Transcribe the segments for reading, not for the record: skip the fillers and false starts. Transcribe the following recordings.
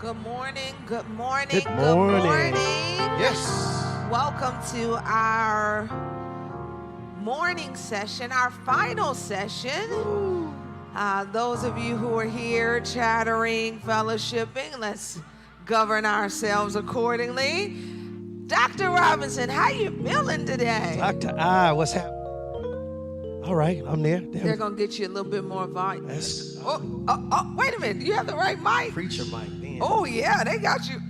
Good morning, good morning, Good good morning. morning. Yes. Welcome to our morning session, our final session. Those of you who are here chattering, fellowshipping, let's govern ourselves accordingly. Dr. Robinson, how you feeling today? Dr. I, what's happening? All right, I'm there. They're going to get you a little bit more volume. That's Oh, wait a minute. Do you have the right mic? preacher mic, man. Oh, yeah, they got you.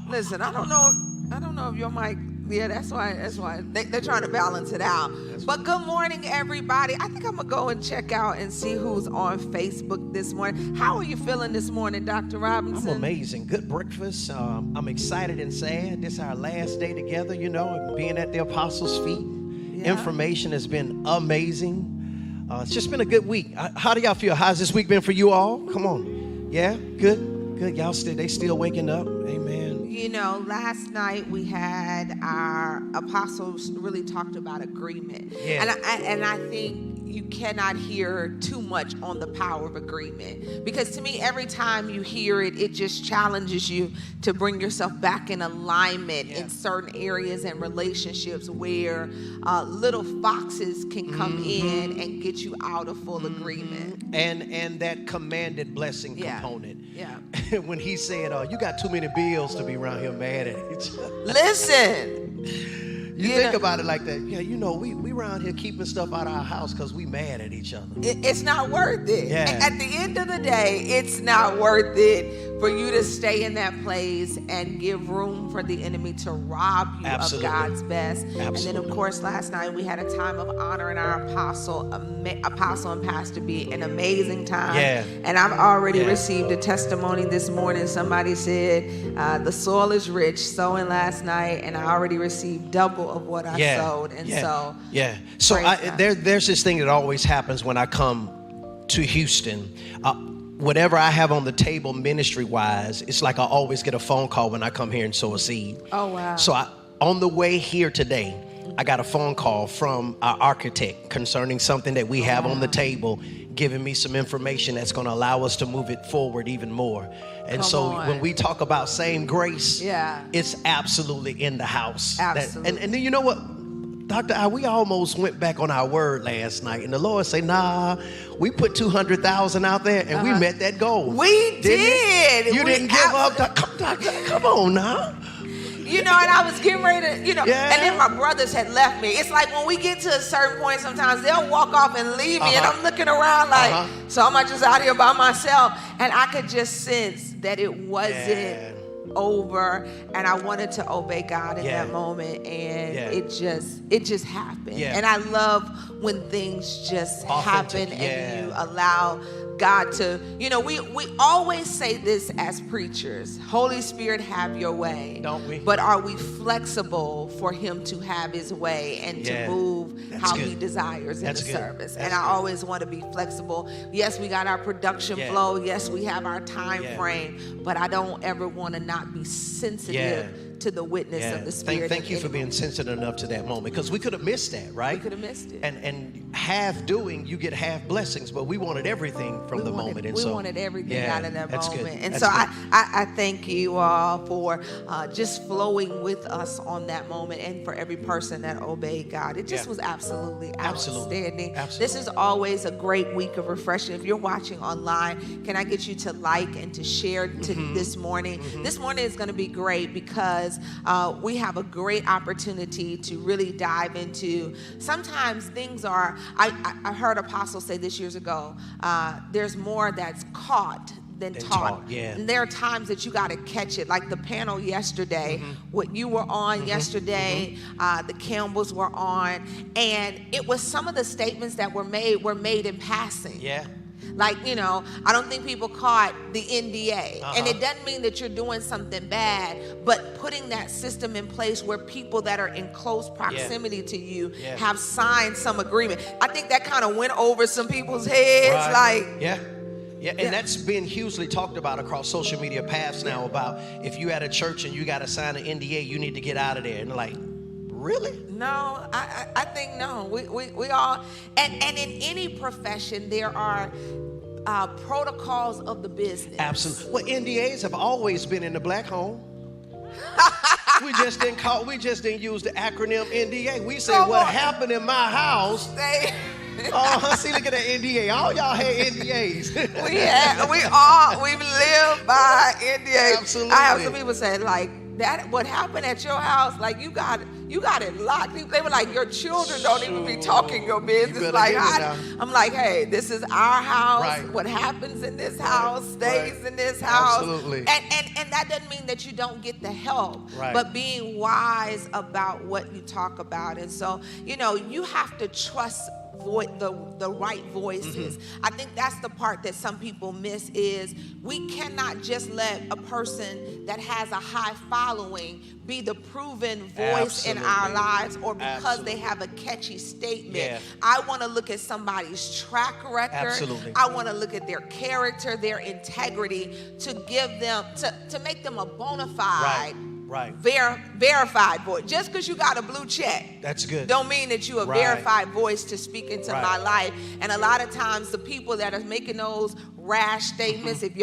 Listen, I don't know if your mic, yeah, that's why they're trying to balance it out. But good morning, everybody. I think I'm going to go and check out and see who's on Facebook this morning. How are you feeling this morning, Dr. Robinson? I'm amazing. Good breakfast. I'm excited and sad. This is our last day together, and being at the Apostles' feet. Yeah. Information has been amazing. It's just been a good week. How do y'all feel? How's this week been for you all? Come on. Yeah, good. Y'all still waking up. Amen. Last night we had our apostles really talked about agreement. Yeah. And I think you cannot hear too much on the power of agreement. Because to me, every time you hear it, it just challenges you to bring yourself back in alignment in certain areas and relationships where little foxes can come in and get you out of full agreement. And that commanded blessing component. Yeah. When he said, you got too many bills to be around here mad at each other. Listen. You think about it like that. Yeah, we around here keeping stuff out of our house because we mad at each other. It's not worth it. Yeah. At the end of the day, it's not worth it for you to stay in that place and give room for the enemy to rob you Absolutely. of God's best. Absolutely. And then, of course, last night we had a time of honoring our apostle and Pastor B, an amazing time. Yeah. And I've already received a testimony this morning. Somebody said, the soil is rich, sowing last night, and I already received double of what I sowed. And so there's this thing that always happens when I come to Houston. Whatever I have on the table ministry-wise, it's like I always get a phone call when I come here and sow a seed. Oh, wow. So on the way here today, I got a phone call from our architect concerning something that we have on the table, giving me some information that's going to allow us to move it forward even more. And when we talk about same grace, it's absolutely in the house. Absolutely. And then you know what? Dr. I, we almost went back on our word last night, and the Lord said, nah, we put 200,000 out there, and we met that goal. We did. You didn't give up. Come on now. And I was getting ready to, and then my brothers had left me. It's like when we get to a certain point, sometimes they'll walk off and leave me, and I'm looking around like, so am I just out here by myself? And I could just sense that it wasn't over, and I wanted to obey God in that moment, and it just happened. And I love when things just happen and you allow God to, we always say this as preachers, Holy Spirit, have your way. Don't we? But are we flexible for him to have his way and to move how he desires in the service? And I always want to be flexible. Yes, we got our production flow. Yes, we have our time frame, but I don't ever want to not be sensitive to the witness of the Spirit. Thank you for being sensitive enough to that moment, because we could have missed that, right? We could have missed it. And half doing, you get half blessings, but we wanted everything from the moment. And we wanted everything out of that moment. Good. And so I thank you all for just flowing with us on that moment, and for every person that obeyed God. It just was absolutely outstanding. This is always a great week of refreshing. If you're watching online, can I get you to like and to share this morning? This morning is going to be great because we have a great opportunity to really dive into. Sometimes things are, I heard Apostle say this years ago, there's more that's caught than taught. And there are times that you got to catch it, like the panel yesterday, what you were on yesterday, the Campbells were on, and it was some of the statements that were made in passing. Like, I don't think people caught the NDA. And it doesn't mean that you're doing something bad, but putting that system in place where people that are in close proximity to you have signed some agreement. I think that kind of went over some people's heads. And that's been hugely talked about across social media paths now, about if you at a church and you got to sign an NDA, you need to get out of there. And like, really? No, I think no. We all, and in any profession, there are protocols of the business. Absolutely. Well, NDAs have always been in the black home. We just didn't use the acronym NDA. We say what happened in my house. Oh, see, look at that NDA. All y'all had NDAs. We've lived by NDAs. Absolutely. I have some people say like that. What happened at your house? Like you got it locked. They were like, your children don't even be talking your business. Like I'm like, hey, this is our house. Right. What happens in this house stays in this house. Absolutely. And that doesn't mean that you don't get the help, but being wise about what you talk about. And so, you have to trust the right voices. I think that's the part that some people miss is we cannot just let a person that has a high following be the proven voice in our lives or because they have a catchy statement. Yeah. I want to look at somebody's track record. Absolutely. I want to look at their character, their integrity to give them, to make them a bona fide verified voice. Just because you got a blue check, that's good, don't mean that you're a verified voice to speak into my life. And a lot of times the people that are making those rash statements, if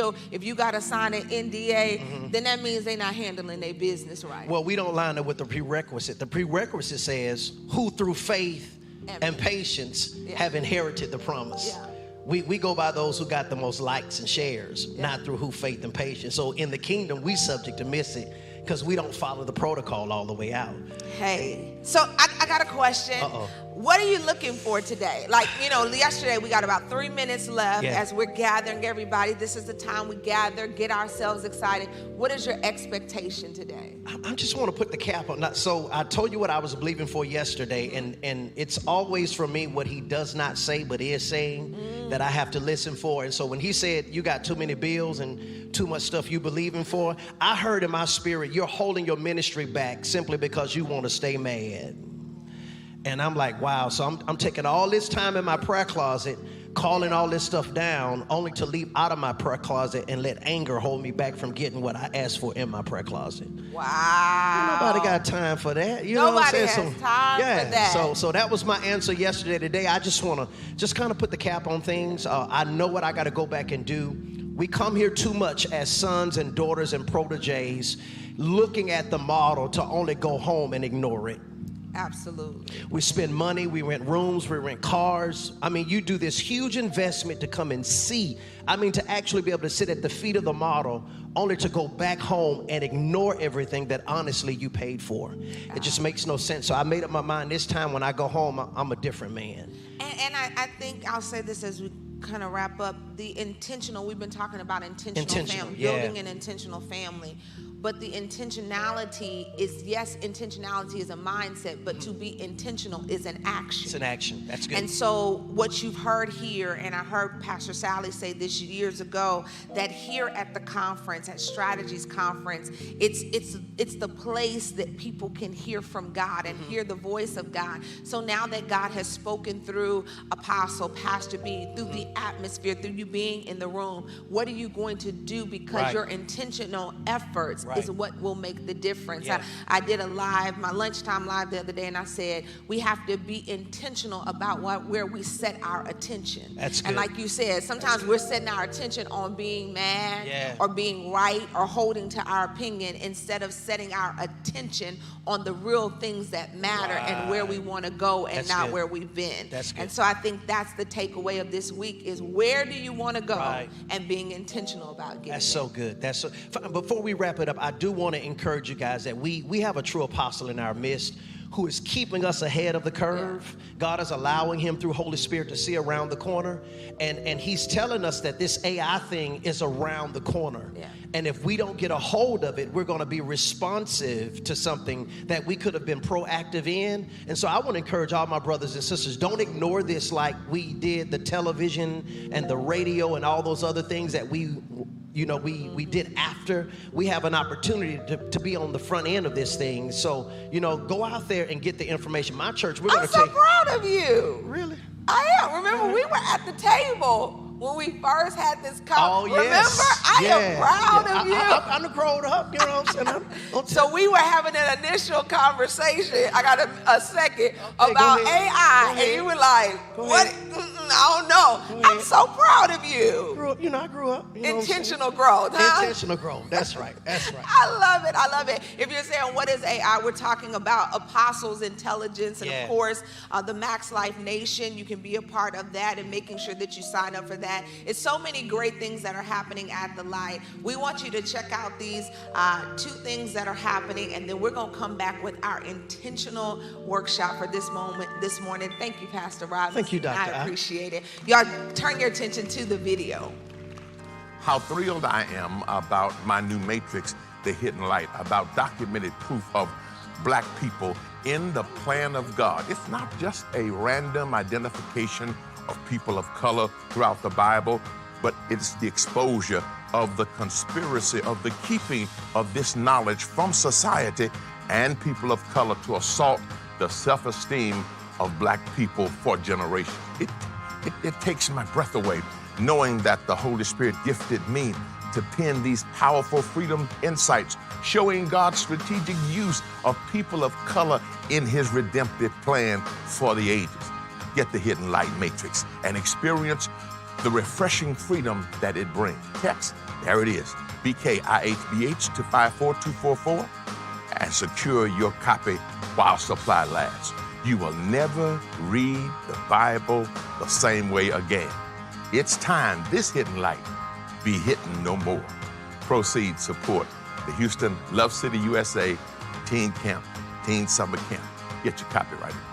you got to sign an NDA, then that means they're not handling their business right. Well, we don't line up with the prerequisite. The prerequisite says who through faith and patience have inherited the promise. Yeah. We go by those who got the most likes and shares, not through who faith and patience. So in the kingdom, we subject to miss it because we don't follow the protocol all the way out. Hey, so I got a question. What are you looking for today? Like, yesterday we got about 3 minutes left as we're gathering everybody. This is the time we gather, get ourselves excited. What is your expectation today? I just want to put the cap on that. So I told you what I was believing for yesterday, and it's always for me what he does not say but is saying that I have to listen for. And so when he said you got too many bills and too much stuff you believing for, I heard in my spirit you're holding your ministry back simply because you want to stay mad. And I'm like, wow. So I'm taking all this time in my prayer closet, calling all this stuff down, only to leap out of my prayer closet and let anger hold me back from getting what I asked for in my prayer closet. Wow. Nobody got time for that. Nobody has time for that. So that was my answer yesterday. Today, I just want to kind of put the cap on things. I know what I got to go back and do. We come here too much as sons and daughters and proteges, looking at the model to only go home and ignore it. Absolutely. We spend money, we rent rooms, we rent cars. I mean, you do this huge investment to come and see. I mean, to actually be able to sit at the feet of the model, only to go back home and ignore everything that honestly you paid for. It just makes no sense. So I made up my mind this time when I go home, I'm a different man. And I think I'll say this as we kind of wrap up. We've been talking about intentional family, building an intentional family. But the intentionality is, intentionality is a mindset, but to be intentional is an action. It's an action. That's good. And so what you've heard here, and I heard Pastor Sally say this years ago, that here at the conference, at Strategies Conference, it's the place that people can hear from God and hear the voice of God. So now that God has spoken through Apostle, Pastor B, through the atmosphere, through you being in the room, what are you going to do? Because your intentional efforts is what will make the difference. Yeah. I did my lunchtime live the other day, and I said we have to be intentional about where we set our attention. That's good. And like you said, sometimes we're setting our attention on being mad or being right or holding to our opinion instead of setting our attention on the real things that matter and where we want to go and not where we've been. That's good. And so I think that's the takeaway of this week is where do you want to go and being intentional about getting That's so good. Before we wrap it up, I do want to encourage you guys that we have a true apostle in our midst who is keeping us ahead of the curve. God is allowing him through Holy Spirit to see around the corner. And he's telling us that this AI thing is around the corner. Yeah. And if we don't get a hold of it, we're going to be responsive to something that we could have been proactive in. And so I want to encourage all my brothers and sisters, don't ignore this like we did the television and the radio and all those other things that we did after. We have an opportunity to be on the front end of this thing. So, go out there and get the information. My church, we're going to I'm so proud of you. Really? I am. Remember, we were at the table when we first had this conversation. Oh, yes. Remember? I am proud of you. I'm grown up, you know what I'm saying? So we were having an initial conversation. I got a second about AI, and you were like, what? I don't know. I'm so proud of you. I grew up. Intentional growth, huh? Intentional growth. That's right. That's right. I love it. I love it. If you're saying, what is AI? We're talking about Apostles Intelligence. And of course, the Max Life Nation. You can be a part of that and making sure that you sign up for that. It's so many great things that are happening at the Light. We want you to check out these 2 things that are happening. And then we're going to come back with our intentional workshop for this morning. Thank you, Pastor Robinson. Thank you, Dr. I appreciate it. Y'all turn your attention to the video. How thrilled I am about my new matrix, The Hidden Light, about documented proof of black people in the plan of God. It's not just a random identification of people of color throughout the Bible, but it's the exposure of the conspiracy of the keeping of this knowledge from society and people of color to assault the self-esteem of black people for generations. It takes my breath away knowing that the Holy Spirit gifted me to pen these powerful freedom insights, showing God's strategic use of people of color in his redemptive plan for the ages. Get the Hidden Light Matrix and experience the refreshing freedom that it brings. Text, there it is, BKIHBH to 54244 and secure your copy while supply lasts. You will never read the Bible the same way again. It's time this hidden light be hidden no more. Proceeds support the Houston Love City USA Teen Camp, Teen Summer Camp. Get your copy right now.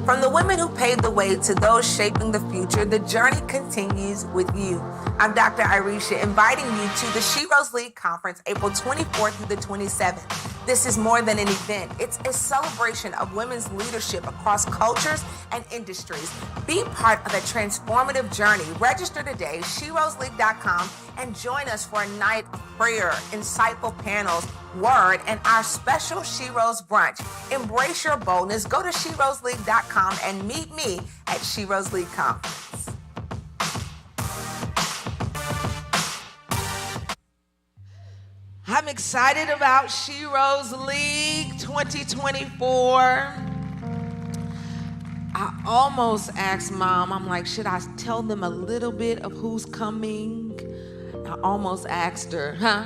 From the women who paved the way to those shaping the future, the journey continues with you. I'm Dr. Irisha, inviting you to the She Rose League Conference, April 24th through the 27th. This is more than an event. It's a celebration of women's leadership across cultures and industries. Be part of a transformative journey. Register today, SheRoseLeague.com, and join us for a night of prayer, insightful panels, word, and our special She Rose brunch. Embrace your boldness. Go to SheRoseLeague.com and meet me at She Rose League Conference. I'm excited about She Rose League 2024. I almost asked Mom, I'm like, should I tell them a little bit of who's coming? I almost asked her,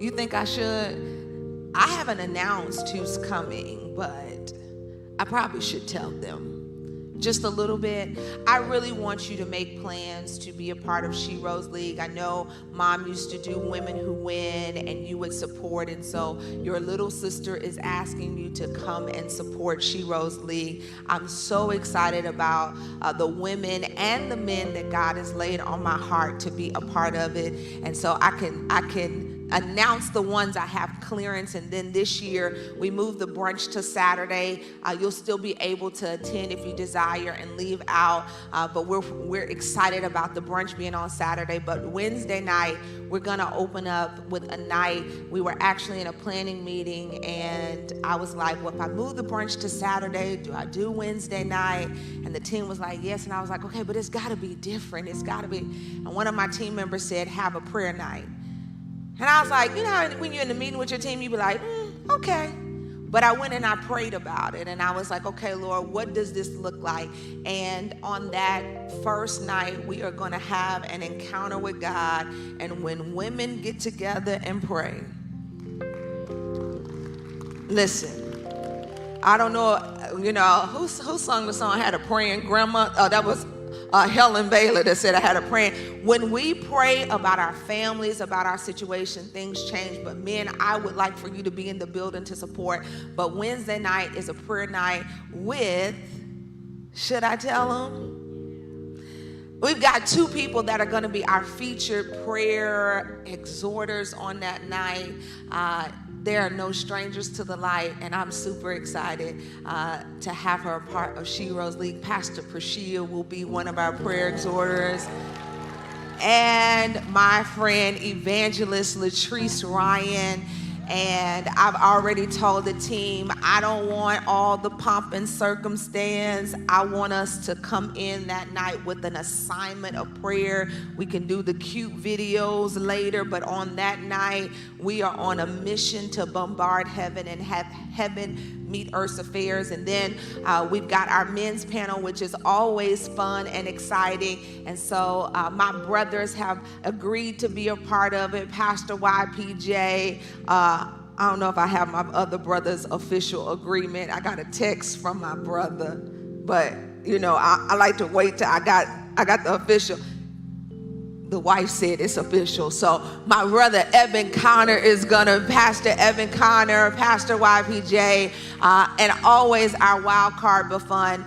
you think I should? I haven't announced who's coming, but I probably should tell them just a little bit. I really want you to make plans to be a part of She Rose League. I know Mom used to do Women Who Win and you would support, and so your little sister is asking you to come and support She Rose League. I'm so excited about the women and the men that God has laid on my heart to be a part of it, and so I can announce the ones I have clearance, and then this year we moved the brunch to Saturday. You'll still be able to attend if you desire and leave out, but we're excited about the brunch being on Saturday. But Wednesday night we're gonna open up with a night. We were actually in a planning meeting and I was like, well, if I move the brunch to Saturday, do I do Wednesday night? And the team was like, yes. And I was like, okay, but it's gotta be different. It's gotta be. And one of my team members said, have a prayer night. And I was like, you know, when you're in a meeting with your team, you be like, okay. But I went and I prayed about it. And I was like, okay, Lord, what does this look like? And on that first night, we are going to have an encounter with God. And when women get together and pray, listen, I don't know, you know, who sung the song, Had a Praying Grandma? Oh, that was Helen Baylor that said I had a prayer. When we pray about our families, about our situation, things change. But men, I would like for you to be in the building to support. But Wednesday night is a prayer night with, should I tell them? We've got 2 people that are going to be our featured prayer exhorters on that night. There are no strangers to the light, and I'm super excited to have her a part of She Rose League. Pastor Prashia will be one of our prayer exhorters. And my friend, Evangelist Latrice Ryan. And I've already told the team, I don't want all the pomp and circumstance. I want us to come in that night with an assignment of prayer. We can do the cute videos later, but on that night, we are on a mission to bombard heaven and have heaven meet earth's affairs. And then we've got our men's panel, which is always fun and exciting. And so my brothers have agreed to be a part of it. Pastor YPJ, I don't know if I have my other brother's official agreement. I got a text from my brother, but you know, I like to wait till I got the official. The wife said it's official. So my brother Evan Connor is gonna, Pastor Evan Connor, Pastor YPJ, and always our wild card befun,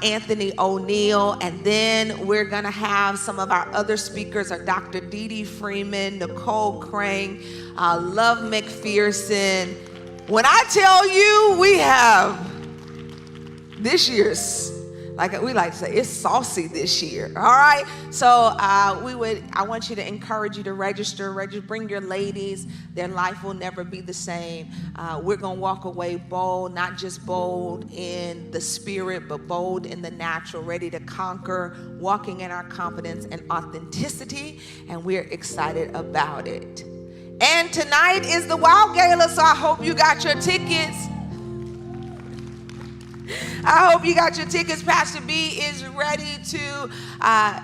Anthony O'Neill. And then we're gonna have some of our other speakers are Dr. Dee Dee Freeman, Nicole Crane, Love McPherson. When I tell you we have this year's, like we like to say, it's saucy this year. All right. So I want you to encourage you to register, bring your ladies. Their life will never be the same. We're going to walk away bold, not just bold in the spirit, but bold in the natural, ready to conquer, walking in our confidence and authenticity. And we're excited about it. And tonight is the Wild Gala. So I hope you got your tickets. I hope you got your tickets. Pastor B is ready to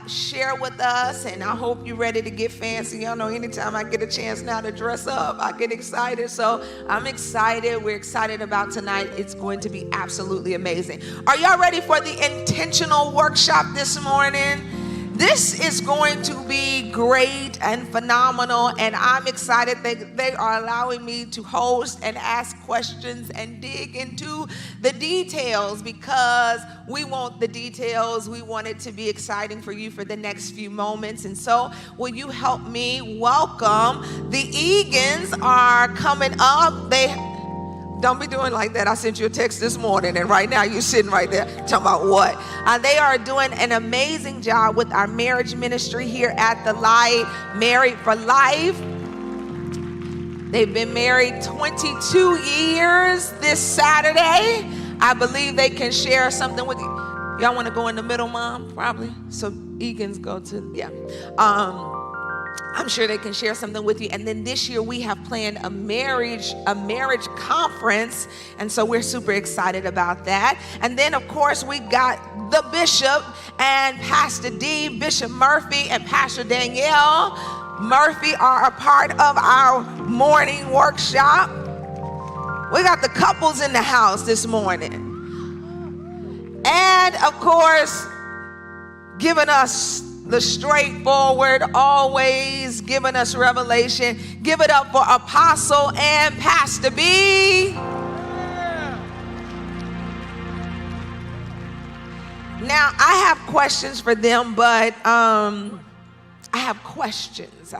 share with us, and I hope you're ready to get fancy. Y'all know anytime I get a chance now to dress up, I get excited. So I'm excited. We're excited about tonight. It's going to be absolutely amazing. Are y'all ready for the intentional workshop this morning? This is going to be great and phenomenal, and I'm excited that they are allowing me to host and ask questions and dig into the details, because we want the details. We want it to be exciting for you for the next few moments. And so will you help me welcome the Egan's are coming up. Don't be doing like that. I sent you a text this morning, and right now you're sitting right there talking about what? They are doing an amazing job with our marriage ministry here at The Light, Married for Life. They've been married 22 years this Saturday. I believe they can share something with you. Y'all want to go in the middle, Mom? Probably. So Egan's go to, yeah. I'm sure they can share something with you. And then this year we have planned a marriage conference. And so we're super excited about that. And then of course we got the bishop and Pastor D, Bishop Murphy and Pastor Danielle Murphy are a part of our morning workshop. We got the couples in the house this morning. And of course, giving us the straightforward, always giving us revelation. Give it up for Apostle and Pastor B. Now, I have questions for them, but I have questions.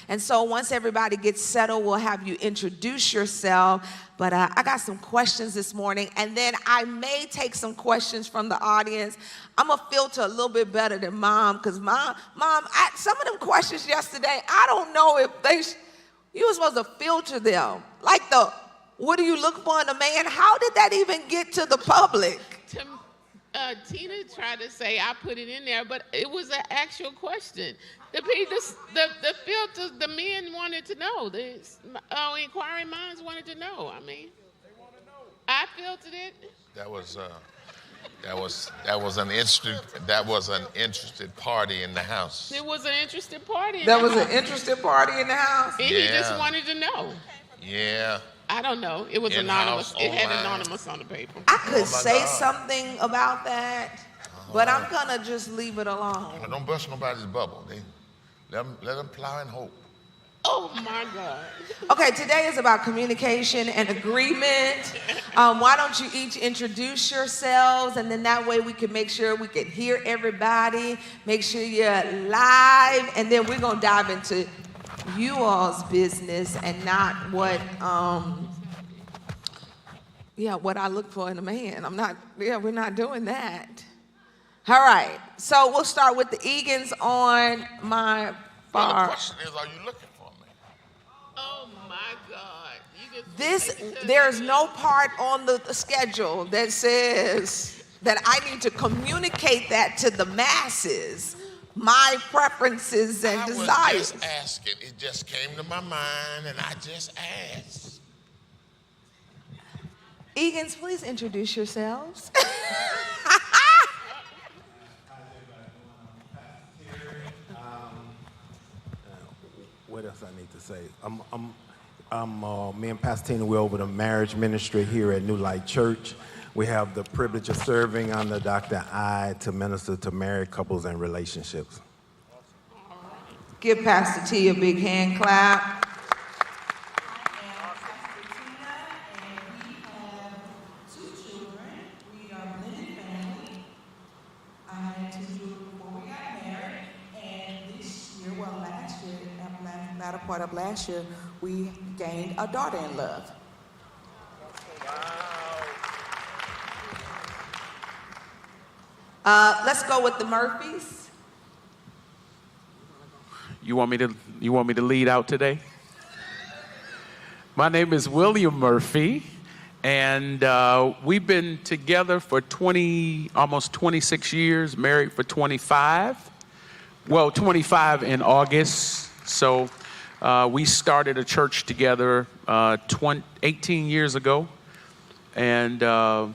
And so once everybody gets settled, we'll have you introduce yourself. But I got some questions this morning, and then I may take some questions from the audience. I'm going to filter a little bit better than Mom, because Mom, some of them questions yesterday, I don't know if you were supposed to filter them. Like what do you look for in a man? How did that even get to the public? Tina tried to say I put it in there, but it was an actual question. The filters, the men wanted to know. The inquiring minds wanted to know. I mean, I filtered it. That was an interested party in the house. It was an interested party. There was an interested party in the house. And he just wanted to know. Yeah. I don't know. It was anonymous. It had anonymous on the paper. I could say something about that, but I'm going to just leave it alone. Don't burst nobody's bubble. Let them plow and hope. Oh, my God. Okay, today is about communication and agreement. Why don't you each introduce yourselves, and then that way we can make sure we can hear everybody, make sure you're live, and then we're going to dive into you all's business and not what I look for in a man. We're not doing that. All right, so we'll start with the Egans on my far. Well, the question is, are you looking for me? There's no part on the schedule that says that I need to communicate that to the masses, my preferences and desires. I was just asking. It just came to my mind, and I just asked. Egan's, please introduce yourselves. What else I need to say? Me and Pastor Tina, we're over the marriage ministry here at New Light Church. We have the privilege of serving under Dr. I to minister to married couples and relationships. Give Pastor T a big hand clap. Part of last year, we gained a daughter in love. Let's go with the Murphys. You want me to lead out today? My name is William Murphy, and we've been together for almost 26 years, married for 25. Well, 25 in August. So we started a church together 18 years ago, and the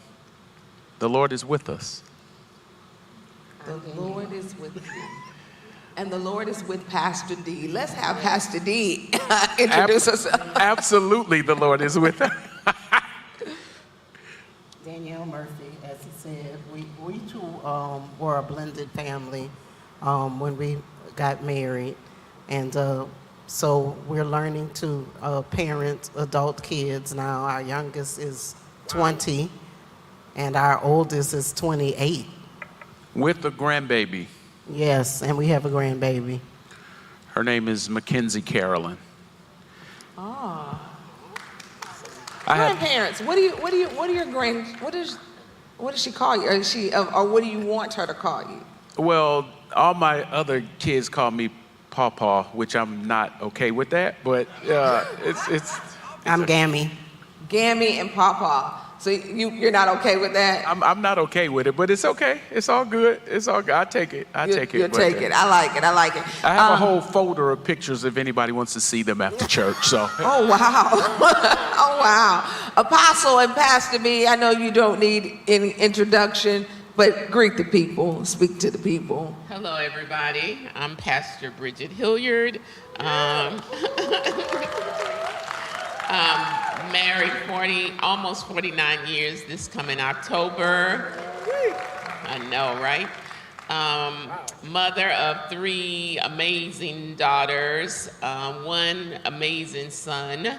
Lord is with us. The Lord is with you. And the Lord is with Pastor D. Let's have Pastor D introduce herself. Absolutely, the Lord is with us. Danielle Murphy, as he said, we two were a blended family when we got married. And so we're learning to parent adult kids now. Our youngest is 20, and our oldest is 28. With a grandbaby. Yes, and we have a grandbaby. Her name is Mackenzie Carolyn. Oh. Grandparents, what does she call you? Or what do you want her to call you? Well, all my other kids call me Pawpaw, which I'm not okay with that, but it's I'm Gammy. Gammy and Pawpaw. So you're not okay with that? I'm not okay with it, but it's okay. It's all good. It's all good. I take it. You'll take it. I like it. I have a whole folder of pictures if anybody wants to see them after church. So. Oh wow. Oh wow. Apostle and Pastor B, I know you don't need any introduction, but greet the people. Speak to the people. Hello, everybody. I'm Pastor Bridget Hilliard. Married almost 49 years this coming October. I know, right? Mother of 3 amazing daughters, 1 amazing son,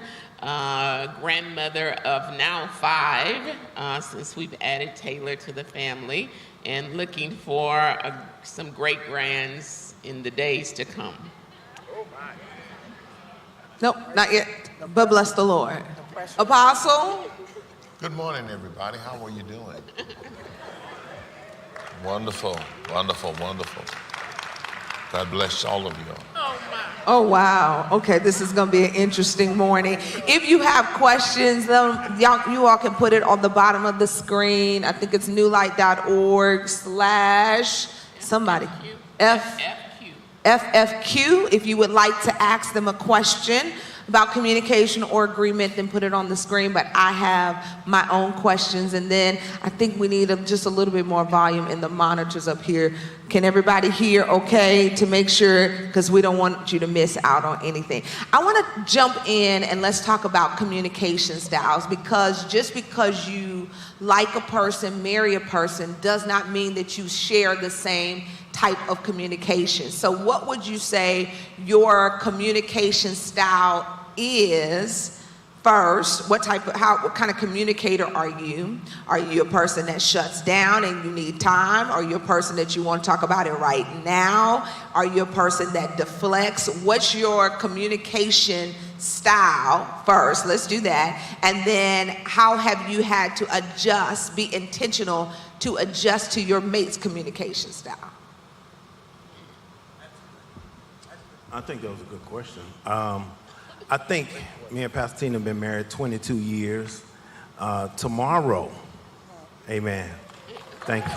grandmother of now 5, since we've added Taylor to the family, and looking for some great grands in the days to come. Nope, not yet, but bless the Lord. Apostle? Good morning, everybody. How are you doing? Wonderful, wonderful, wonderful. God bless all of you. Oh, wow. Okay, this is going to be an interesting morning. If you have questions, you all can put it on the bottom of the screen. I think it's newlight.org/somebody. FFQ. If you would like to ask them a question about communication or agreement, then put it on the screen. But I have my own questions, and then I think we need just a little bit more volume in the monitors up here. Can everybody hear okay, to make sure, because we don't want you to miss out on anything. I want to jump in and let's talk about communication styles, because just because you like a person, marry a person, does not mean that you share the same type of communication. So what would you say your communication style is? First, what kind of communicator are you? Are you a person that shuts down and you need time? Are you a person that you want to talk about it right now? Are you a person that deflects? What's your communication style first? Let's do that. And then how have you had to adjust, be intentional to adjust to your mate's communication style? I think that was a good question. I think me and Pastor Tina have been married 22 years. Tomorrow, amen. Thank you.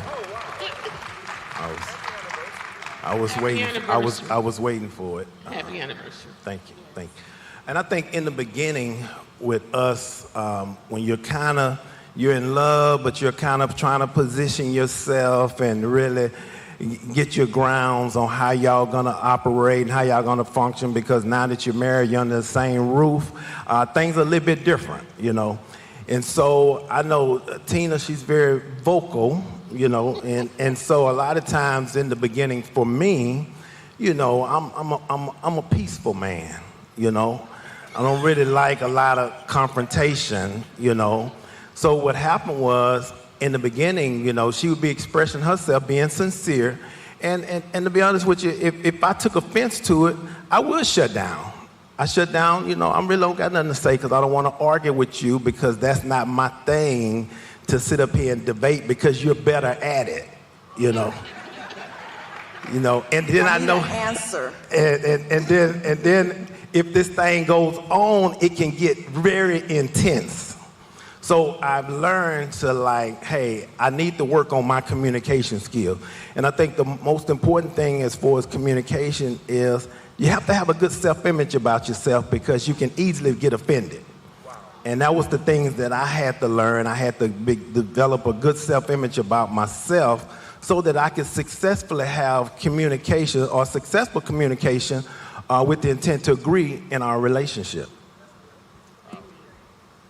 I was waiting. I was waiting for it. Happy anniversary. Thank you. And I think in the beginning with us, when you're in love, but you're kind of trying to position yourself and really get your grounds on how y'all gonna operate and how y'all gonna function, because now that you're married, you're under the same roof, things are a little bit different, And so I know Tina, she's very vocal, and so a lot of times in the beginning for me, I'm a peaceful man, I don't really like a lot of confrontation, So what happened was, in the beginning, she would be expressing herself, being sincere. And to be honest with you, if I took offense to it, I would shut down. I shut down, I really don't got nothing to say because I don't want to argue with you, because that's not my thing to sit up here and debate, because you're better at it, and then I know answer. And then if this thing goes on, it can get very intense. So I've learned to hey, I need to work on my communication skill. And I think the most important thing as far as communication is you have to have a good self-image about yourself, because you can easily get offended. Wow. And that was the things that I had to learn. I had to develop a good self-image about myself so that I could successfully have communication, or successful communication, with the intent to agree in our relationship.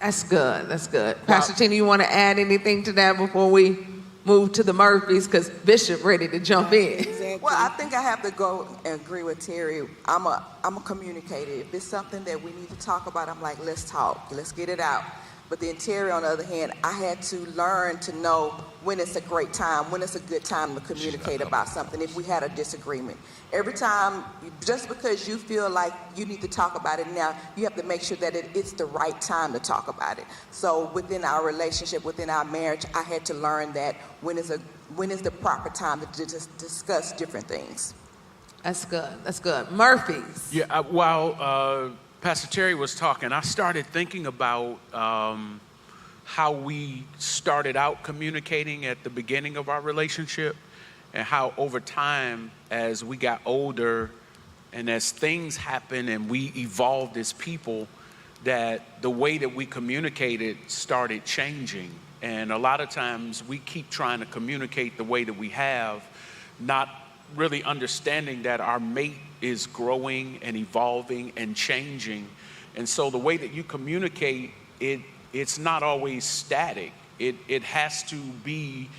That's good. Pastor Tina, you want to add anything to that before we move to the Murphys? Because Bishop ready to jump in. Exactly. Well, I think I have to go and agree with Terry. I'm a communicator. If it's something that we need to talk about, I'm like, let's talk. Let's get it out. But then Terry, on the other hand, I had to learn to know when it's a great time, when it's a good time to communicate about something if we had a disagreement. Every time, just because you feel like you need to talk about it now, you have to make sure that it's the right time to talk about it. So within our relationship, within our marriage, I had to learn that when is the proper time to just discuss different things. That's good. Murphys. Yeah, while Pastor Terry was talking, I started thinking about how we started out communicating at the beginning of our relationship, and how over time, as we got older and as things happened and we evolved as people, that the way that we communicated started changing. And a lot of times we keep trying to communicate the way that we have, not really understanding that our mate is growing and evolving and changing. And so the way that you communicate, it's not always static. It has to be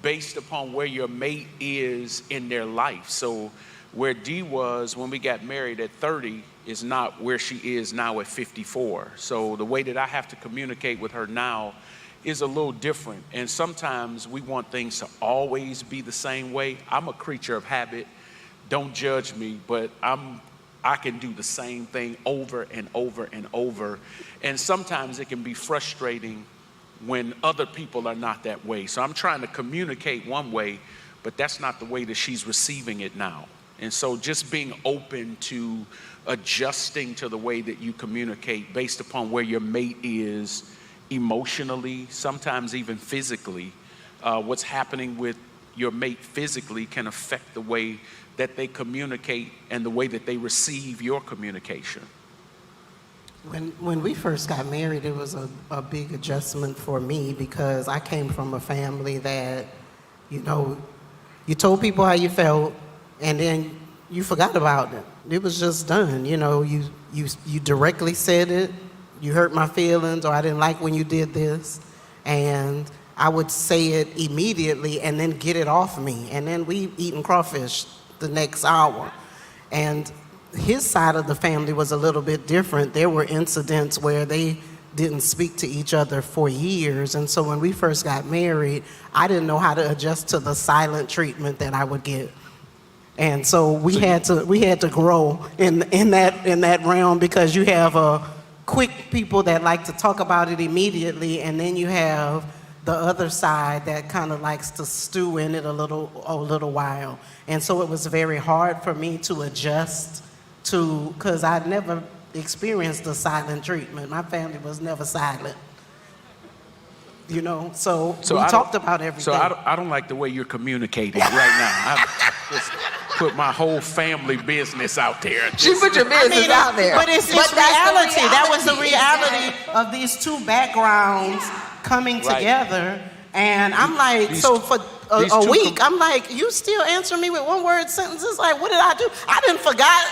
based upon where your mate is in their life. So where Dee was when we got married at 30 is not where she is now at 54. So the way that I have to communicate with her now is a little different. And sometimes we want things to always be the same way. I'm a creature of habit. Don't judge me, but I can do the same thing over and over and over. And sometimes it can be frustrating when other people are not that way. So I'm trying to communicate one way, but that's not the way that she's receiving it now. And so just being open to adjusting to the way that you communicate based upon where your mate is emotionally, sometimes even physically. What's happening with your mate physically can affect the way that they communicate and the way that they receive your communication. When we first got married, it was a big adjustment for me, because I came from a family that, you told people how you felt and then you forgot about it. It was just done. You directly said it. You hurt my feelings, or I didn't like when you did this. And I would say it immediately and then get it off me. And then we eating crawfish the next hour. And his side of the family was a little bit different. There were incidents where they didn't speak to each other for years. And so when we first got married, I didn't know how to adjust to the silent treatment that I would get. And so we had to grow in that realm, because you have quick people that like to talk about it immediately, and then you have the other side that kind of likes to stew in it a little while. And so it was very hard for me to adjust to, because I experienced the silent treatment. My family was never silent. You know, so we talked about everything. So I don't like the way you're communicating right now. I just put my whole family business out there. She put your business out there. But it's reality. That was the reality of these two backgrounds coming together. And I'm like, for a week, I'm like, you still answer me with one-word sentences? Like, what did I do? I didn't forgot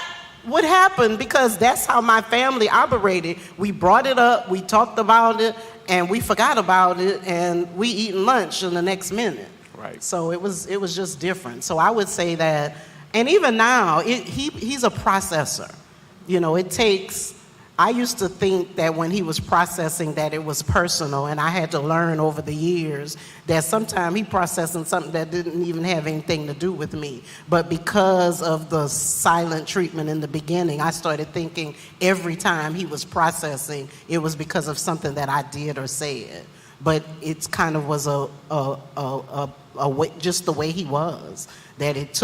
what happened, because that's how my family operated. We brought it up, we talked about it, and we forgot about it, and we eating lunch in the next minute. Right. So it was just different. So I would say that, and even now, he's a processor. You know, it takes. I used to think that when he was processing that it was personal, and I had to learn over the years that sometimes he processing something that didn't even have anything to do with me. But because of the silent treatment in the beginning, I started thinking every time he was processing, it was because of something that I did or said. But it kind of was a way, just the way he was, that it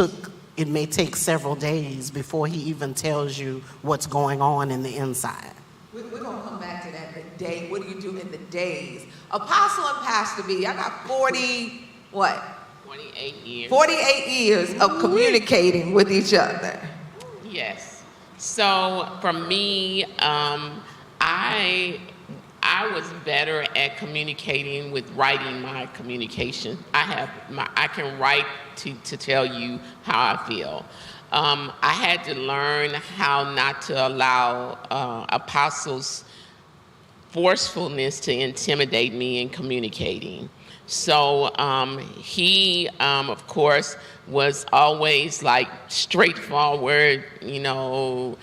may take several days before he even tells you what's going on in the inside. We're going to come back to that, the day. What do you do in the days? Apostle and Pastor B, I got 48 years. 48 years of communicating with each other. Yes. So for me, I was better at communicating with writing my communication. I can write to tell you how I feel. I had to learn how not to allow Apostle's forcefulness to intimidate me in communicating. So he, of course, was always like straightforward, you know,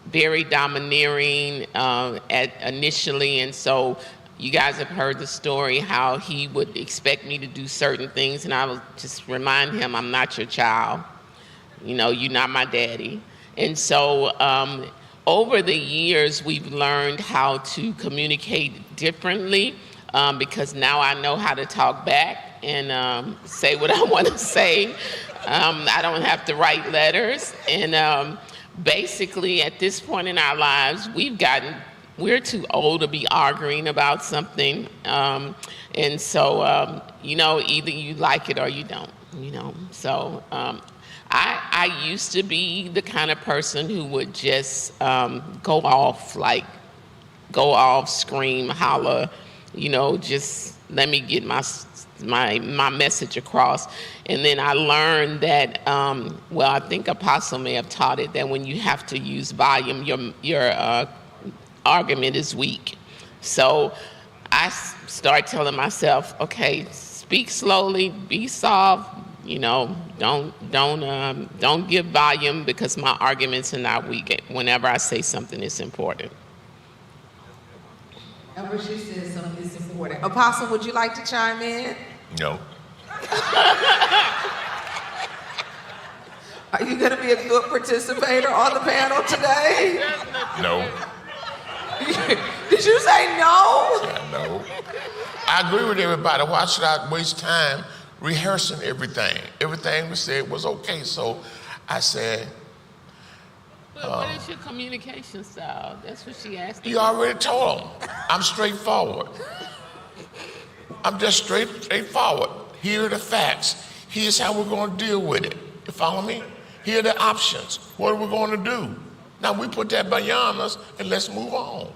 very domineering initially, and so you guys have heard the story how he would expect me to do certain things, and I would just remind him, I'm not your child, you know, you're not my daddy. And so over the years we've learned how to communicate differently, because now I know how to talk back and say what I want to say. I don't have to write letters, and basically, at this point in our lives, we're too old to be arguing about something. And so, you know, either you like it or you don't, you know. So I used to be the kind of person who would just go off, scream, holler, you know, just let me get my message across. And then I learned that, I think Apostle may have taught it, that when you have to use volume, your argument is weak. So I start telling myself, okay, speak slowly, be soft, you know, don't give volume, because my arguments are not weak whenever I say something is important. Whenever she says something is important. Apostle, would you like to chime in? No. Are you going to be a good participator on the panel today? No. Did you say no? No. I agree with everybody. Why should I waste time rehearsing everything? Everything we said was okay, so I said... But what is your communication style? That's what she asked. You already told them. I'm straightforward. I'm just straightforward. Here are the facts. Here's how we're going to deal with it. You follow me? Here are the options. What are we going to do? Now we put that beyond us and let's move on.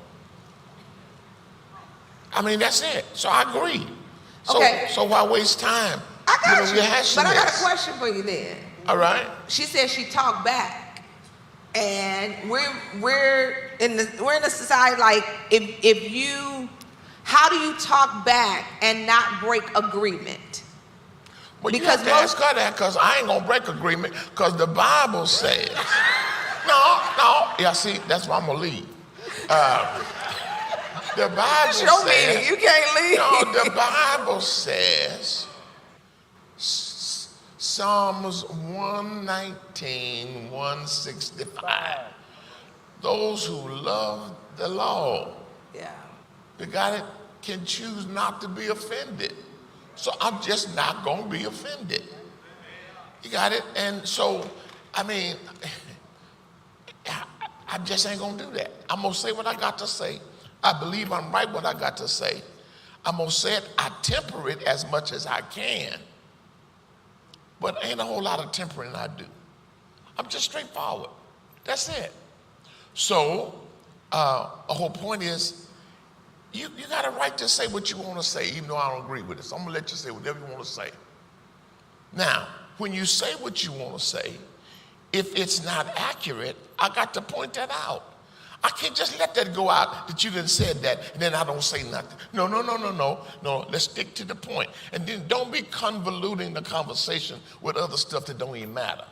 I mean, that's it. So I agree. So why waste time? I got you. Rehashing But I got a this? question for you then. All right. She said she talked back. And we're in a society like, how do you talk back and not break agreement? Well, because you have to ask her that, because I ain't gonna break agreement, because the Bible says. No. Yeah, see, that's why I'm gonna leave. The Bible says. Show me, you can't leave. No, the Bible says. Psalms 119, 165. Those who love the law, can choose not to be offended. So I'm just not going to be offended. You got it? And so, I mean, I just ain't gonna do that. I'm gonna say what I got to say. I believe I'm right what I got to say. I'm gonna say it, I temper it as much as I can. But ain't a whole lot of tempering I do. I'm just straightforward. That's it. So, the whole point is, you got a right to say what you want to say, even though I don't agree with it. So I'm going to let you say whatever you want to say. Now, when you say what you want to say, if it's not accurate, I got to point that out. I can't just let that go out that you done said that and then I don't say nothing. No. Let's stick to the point. And then don't be convoluting the conversation with other stuff that don't even matter.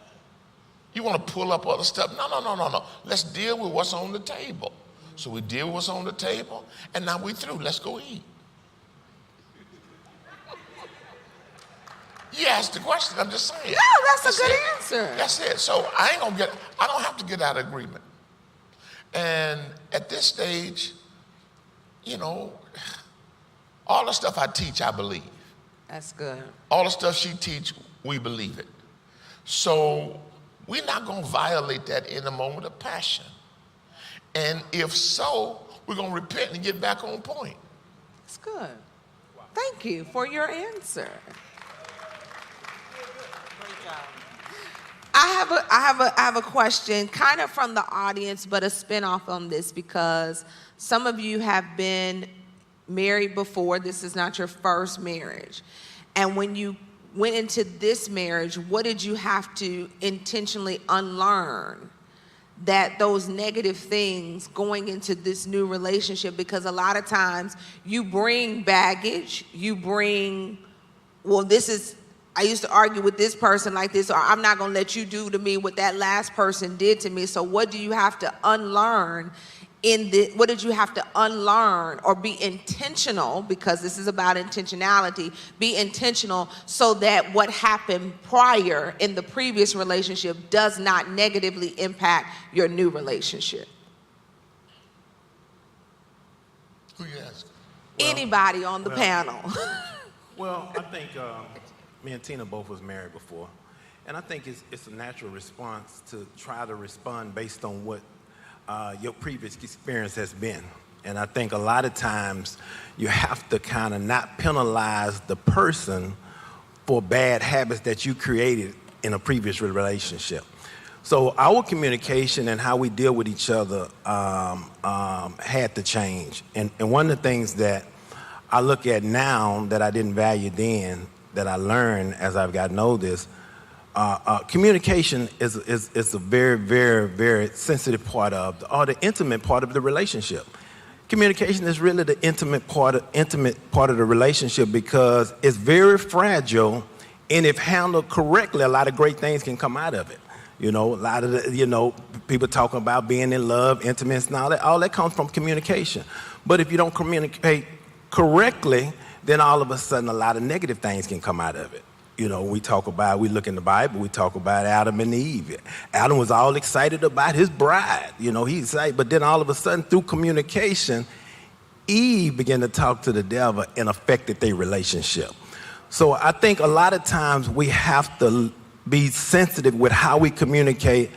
You want to pull up other stuff? No. Let's deal with what's on the table. So we deal with what's on the table, and now we're through. Let's go eat. You asked the question, I'm just saying. No, that's a good answer. That's it. So I don't have to get out of agreement. And at this stage, all the stuff I teach, I believe. That's good. All the stuff she teach, we believe it. So we're not going to violate that in a moment of passion. And if so, we're going to repent and get back on point. That's good. Thank you for your answer. I have a question kind of from the audience, but a spinoff on this, because some of you have been married before. This is not your first marriage. And when you went into this marriage, what did you have to intentionally unlearn? That those negative things going into this new relationship, because a lot of times you bring baggage, I used to argue with this person like this, or I'm not gonna let you do to me what that last person did to me. So what do you have to unlearn what did you have to unlearn or be intentional, because this is about intentionality, be intentional so that what happened prior in the previous relationship does not negatively impact your new relationship? Who you asking? Anybody on the panel. Well, I think me and Tina both was married before. And I think it's a natural response to try to respond based on what your previous experience has been. And I think a lot of times you have to kind of not penalize the person for bad habits that you created in a previous relationship. So our communication and how we deal with each other had to change. And one of the things that I look at now that I didn't value then, that I learned as I've gotten older, communication is a very, very, very sensitive part of, or the intimate part of the relationship. Communication is really the intimate part of the relationship, because it's very fragile, and if handled correctly, a lot of great things can come out of it. A lot of people talking about being in love, intimacy, and all that comes from communication. But if you don't communicate correctly, then all of a sudden a lot of negative things can come out of it. We look in the Bible, we talk about Adam and Eve. Adam was all excited about his bride. He's excited, but then all of a sudden through communication, Eve began to talk to the devil and affected their relationship. So I think a lot of times we have to be sensitive with how we communicate.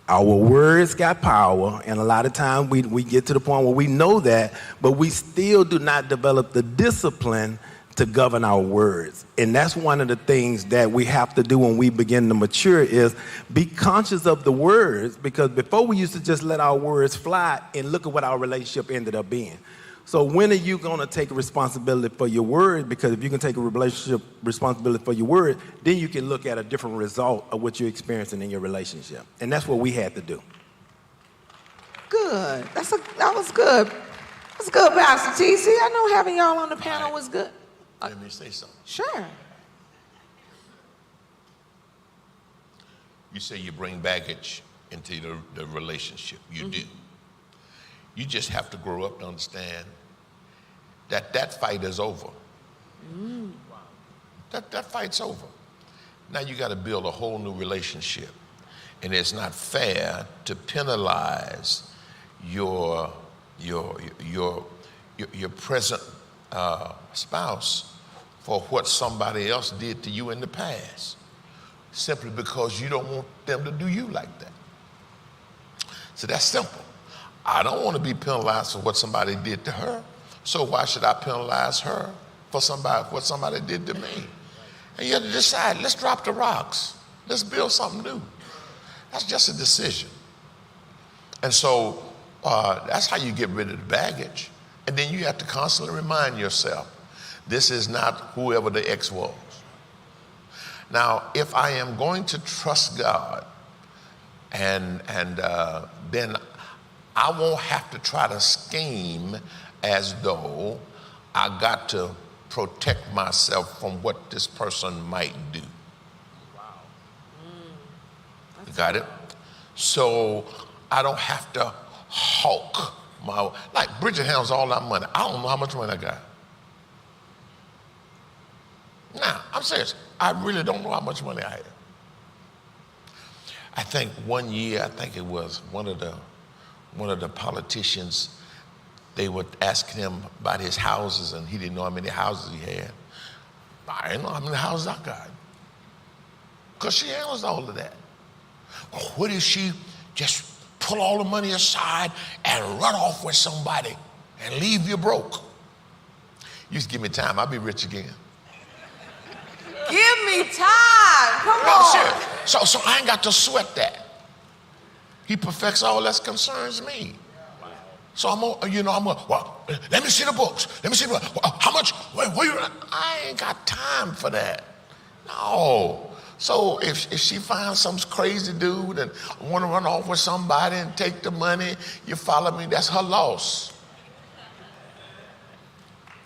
Our words got power, and a lot of times we get to the point where we know that, but we still do not develop the discipline to govern our words. And that's one of the things that we have to do when we begin to mature, is be conscious of the words, because before we used to just let our words fly, and look at what our relationship ended up being. So when are you going to take responsibility for your word? Because if you can take a relationship responsibility for your word, then you can look at a different result of what you're experiencing in your relationship. And that's what we had to do. Good. That was good. That's good, Pastor TC. I know having y'all on the panel was good. Let me say something. Sure. You say you bring baggage into the relationship. You do. You just have to grow up to understand that fight is over. That fight's over. Now you got to build a whole new relationship. And it's not fair to penalize your present spouse for what somebody else did to you in the past, simply because you don't want them to do you like that. So that's simple. I don't want to be penalized for what somebody did to her. So why should I penalize her for what somebody did to me? And you have to decide, let's drop the rocks. Let's build something new. That's just a decision. And so that's how you get rid of the baggage. And then you have to constantly remind yourself, this is not whoever the ex was. Now, if I am going to trust God, and then I won't have to try to scheme as though I got to protect myself from what this person might do. Wow. You got it? So I don't have to hawk like Bridget handles all that money. I don't know how much money I got. Nah, I'm serious. I really don't know how much money I have. I think one year, I think it was one of the politicians, they were asking him about his houses, and he didn't know how many houses he had. I didn't know how many houses I got, because she handles all of that. Well, what if she just pull all the money aside and run off with somebody and leave you broke? You just give me time, I'll be rich again. Give me time. Come on. So I ain't got to sweat that. He perfects all that concerns me. So well, let me see the books. Let me see how much, where you, I ain't got time for that. No. So if she finds some crazy dude and want to run off with somebody and take the money, you follow me, that's her loss.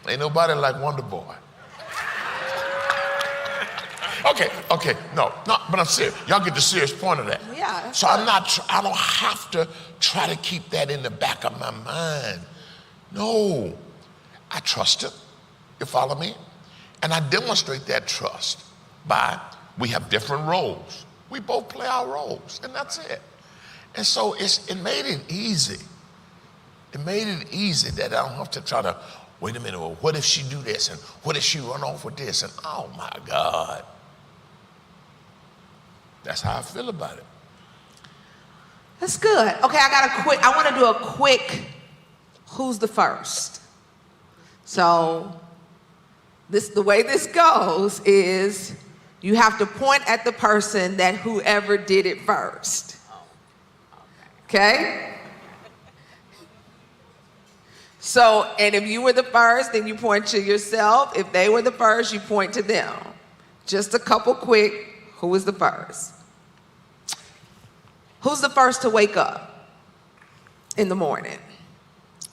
Ain't nobody like Wonder Boy. Okay, no, but I'm serious. Y'all get the serious point of that. Yeah. So I don't have to try to keep that in the back of my mind. No, I trust it. You follow me? And I demonstrate that trust by, we have different roles. We both play our roles, and that's it. And so it made it easy. It made it easy that I don't have to try to, wait a minute, well, what if she do this? And what if she run off with this? And oh my God. That's how I feel about it. That's good. Okay, I want to do a quick, who's the first? So the way this goes is you have to point at the person that whoever did it first. Okay? So, and if you were the first, then you point to yourself. If they were the first, you point to them. Just a couple quick, who was the first? Who's the first to wake up in the morning?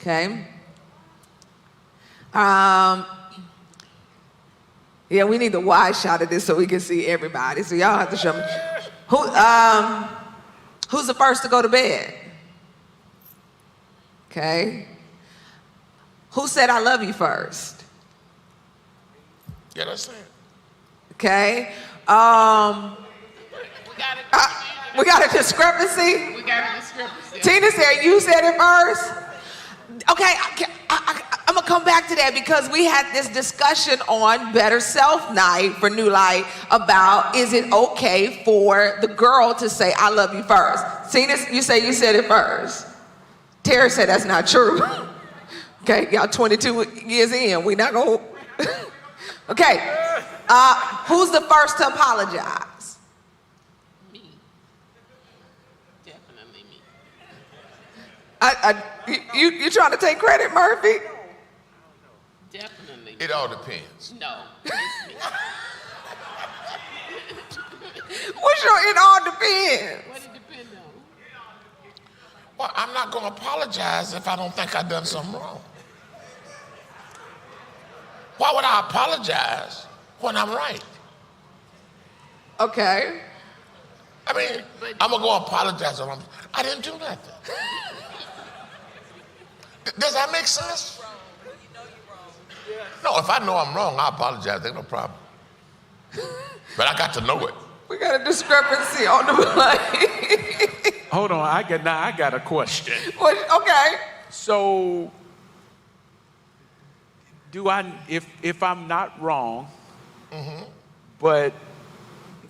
Okay. Yeah, we need the wide shot of this so we can see everybody. So y'all have to show me. Who's the first to go to bed? Okay. Who said I love you first? Yeah, that's it. Okay. We got a discrepancy? We got a discrepancy. Tina said you said it first? Okay, I'm gonna come back to that because we had this discussion on Better Self Night for New Light about, is it okay for the girl to say I love you first? Tina, you say you said it first. Terry said that's not true. Okay, y'all 22 years in, we not gonna. Okay, who's the first to apologize? You trying to take credit, Murphy? Definitely. It all depends. No, it's me. What's your it all depends? What it depend on? Well, I'm not going to apologize if I don't think I've done something wrong. Why would I apologize when I'm right? Okay. I mean, I'm going to go apologize when I didn't do nothing. Does that make sense? No, if I know I'm wrong, I apologize. Ain't no problem. But I got to know it. We got a discrepancy on the plane. Hold on, I got a question. Okay. So, if I'm not wrong, but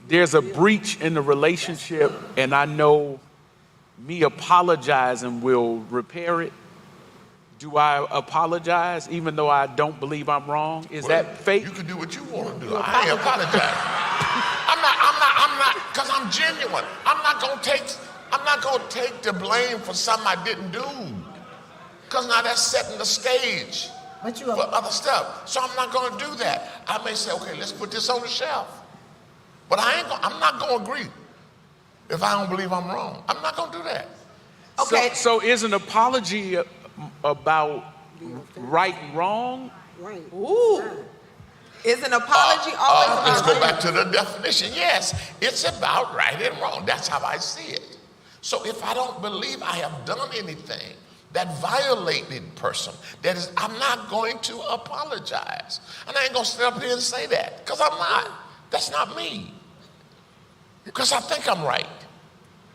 there's a breach in the relationship, and I know me apologizing will repair it? Do I apologize even though I don't believe I'm wrong? Is that fake? You can do what you want to do. I ain't apologize. I'm not, because I'm genuine. I'm not gonna take the blame for something I didn't do. Because now that's setting the stage for other stuff. So I'm not gonna do that. I may say, okay, let's put this on the shelf. But I'm not gonna agree if I don't believe I'm wrong. I'm not gonna do that. Okay. So is an apology about right and wrong? Right. Ooh. Is an apology always about Let's go right? back to the definition. Yes, it's about right and wrong. That's how I see it. So if I don't believe I have done anything that violated person, I'm not going to apologize. And I ain't gonna stand up here and say that, because I'm not. That's not me. Because I think I'm right.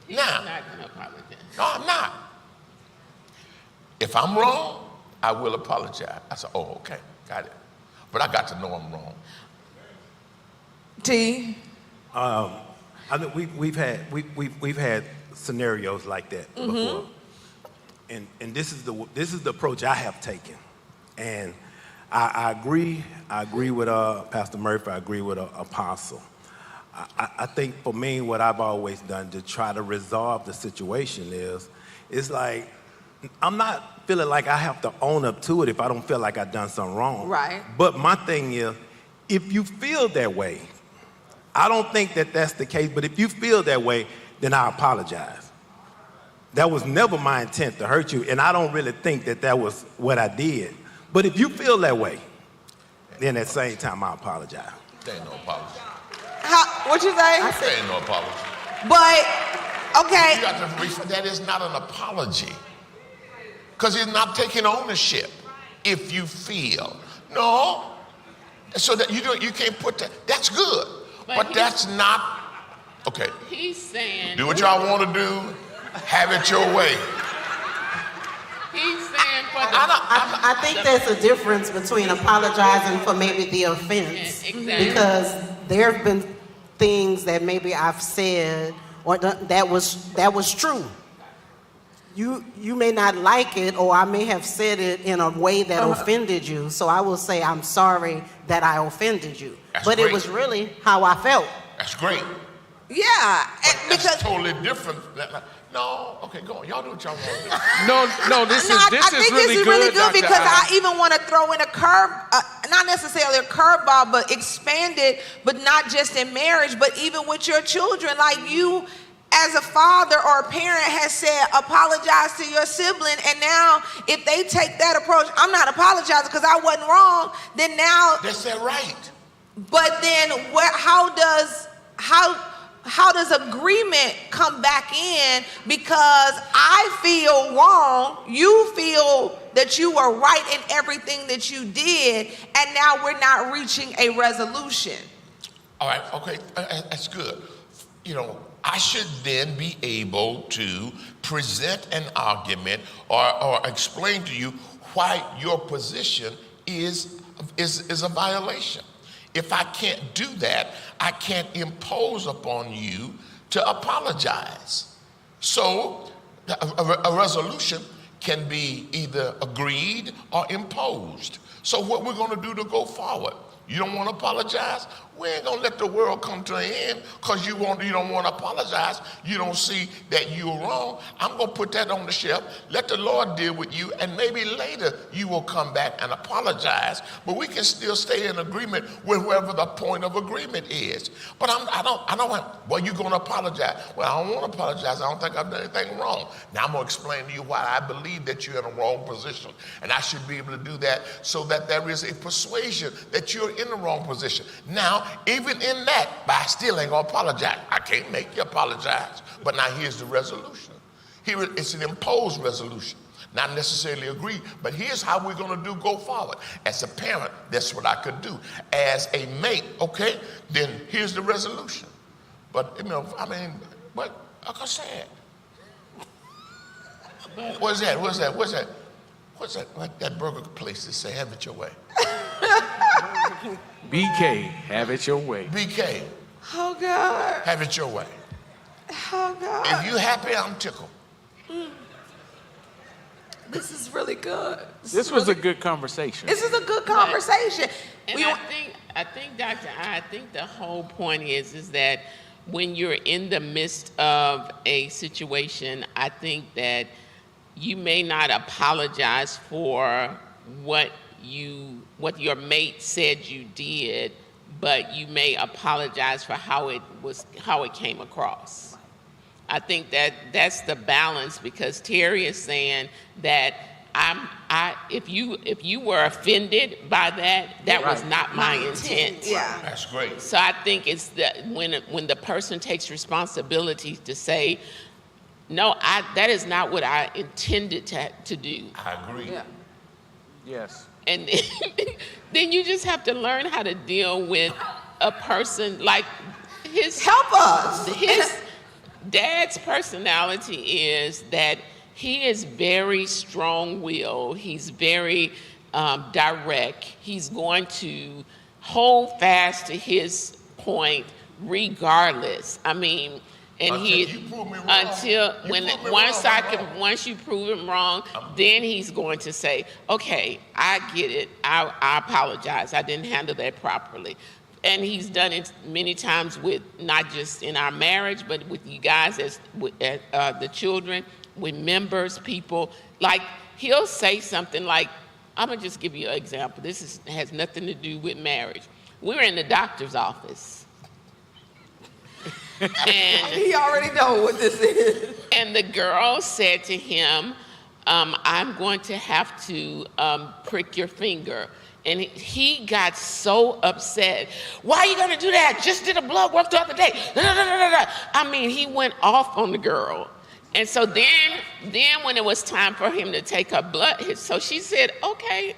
He's Now, not gonna apologize. no, I'm not. If I'm wrong, I will apologize. I say, oh, okay, got it. But I got to know I'm wrong. T. I think we've had scenarios like that before, and this is the approach I have taken, and I agree with Pastor Murphy. I agree with Apostle. I think for me, what I've always done to try to resolve the situation is like, I'm not feeling like I have to own up to it if I don't feel like I've done something wrong. Right. But my thing is, if you feel that way, I don't think that that's the case, but if you feel that way, then I apologize. That was never my intent to hurt you, and I don't really think that was what I did. But if you feel that way, then at the same time, I apologize. There ain't no apology. What you say? There ain't no apology. But, okay. You got to that is not an apology. Because he's not taking ownership. If you feel. No. So that you can't put that. That's good. But that's not. Okay. He's saying. Do what y'all want to do. Have it your way. He's saying for the. I think there's a difference between apologizing for maybe the offense. Yeah, exactly. Because there have been things that maybe I've said or that was true. You may not like it, or I may have said it in a way that offended you. So I will say, I'm sorry that I offended you. But great. It was really how I felt. That's great. Yeah. That's totally different. No, okay, go on. Y'all do what y'all want to do. No, this is I really think this is really good Dr. because I. I even want to throw in a curve, not necessarily a curveball, but expand it, but not just in marriage, but even with your children. Like you, as a father or a parent, has said, apologize to your sibling, and now if they take that approach, I'm not apologizing because I wasn't wrong, then now. That's that right. But then how does agreement come back in? Because I feel wrong, you feel that you were right in everything that you did, and now we're not reaching a resolution. All right, okay, that's good. You know, I should then be able to present an argument or explain to you why your position is a violation. If I can't do that, I can't impose upon you to apologize. So a resolution can be either agreed or imposed. So what we're going to do to go forward? You don't want to apologize? We ain't gonna let the world come to an end because you don't want to apologize. You don't see that you're wrong. I'm gonna put that on the shelf. Let the Lord deal with you, and maybe later you will come back and apologize. But we can still stay in agreement with whoever the point of agreement is. But I don't want. Well, you're gonna apologize. Well, I don't want to apologize. I don't think I've done anything wrong. Now I'm gonna explain to you why I believe that you're in a wrong position, and I should be able to do that so that there is a persuasion that you're in the wrong position. Now, even in that, but I still ain't gonna apologize. I can't make you apologize. But now here's the resolution. Here it's an imposed resolution. Not necessarily agree, but here's how we're gonna go forward. As a parent, that's what I could do. As a mate, okay, then here's the resolution. But like I said, what's that? Like that burger place that say, have it your way. BK, have it your way. BK. Oh God. Have it your way. Oh God. If you happy, I'm tickled. This is really good. This was a good conversation. This is a good conversation. And I think, Dr. I think the whole point is that when you're in the midst of a situation, I think that you may not apologize for what your mate said you did, but you may apologize for how it came across. I think that's the balance, because Terry is saying that if you were offended by that was not my intent. Yeah. That's great. So I think it's when the person takes responsibility to say, no, that is not what I intended to do. I agree. Yeah. Yes. And then you just have to learn how to deal with a person like his. Help us. His dad's personality is that he is very strong-willed. He's very direct. He's going to hold fast to his point regardless. I mean, and once you prove him wrong, then he's going to say, okay, I get it. I apologize. I didn't handle that properly. And he's done it many times with not just in our marriage, but with you guys as the children, with members, people. Like, he'll say something like, I'm gonna just give you an example. This has nothing to do with marriage. We were in the doctor's office. And he already knows what this is. And the girl said to him, I'm going to have to prick your finger. And he got so upset. Why are you going to do that? Just did a blood work the other day. I mean, he went off on the girl. And so then when it was time for him to take her blood, so she said, okay,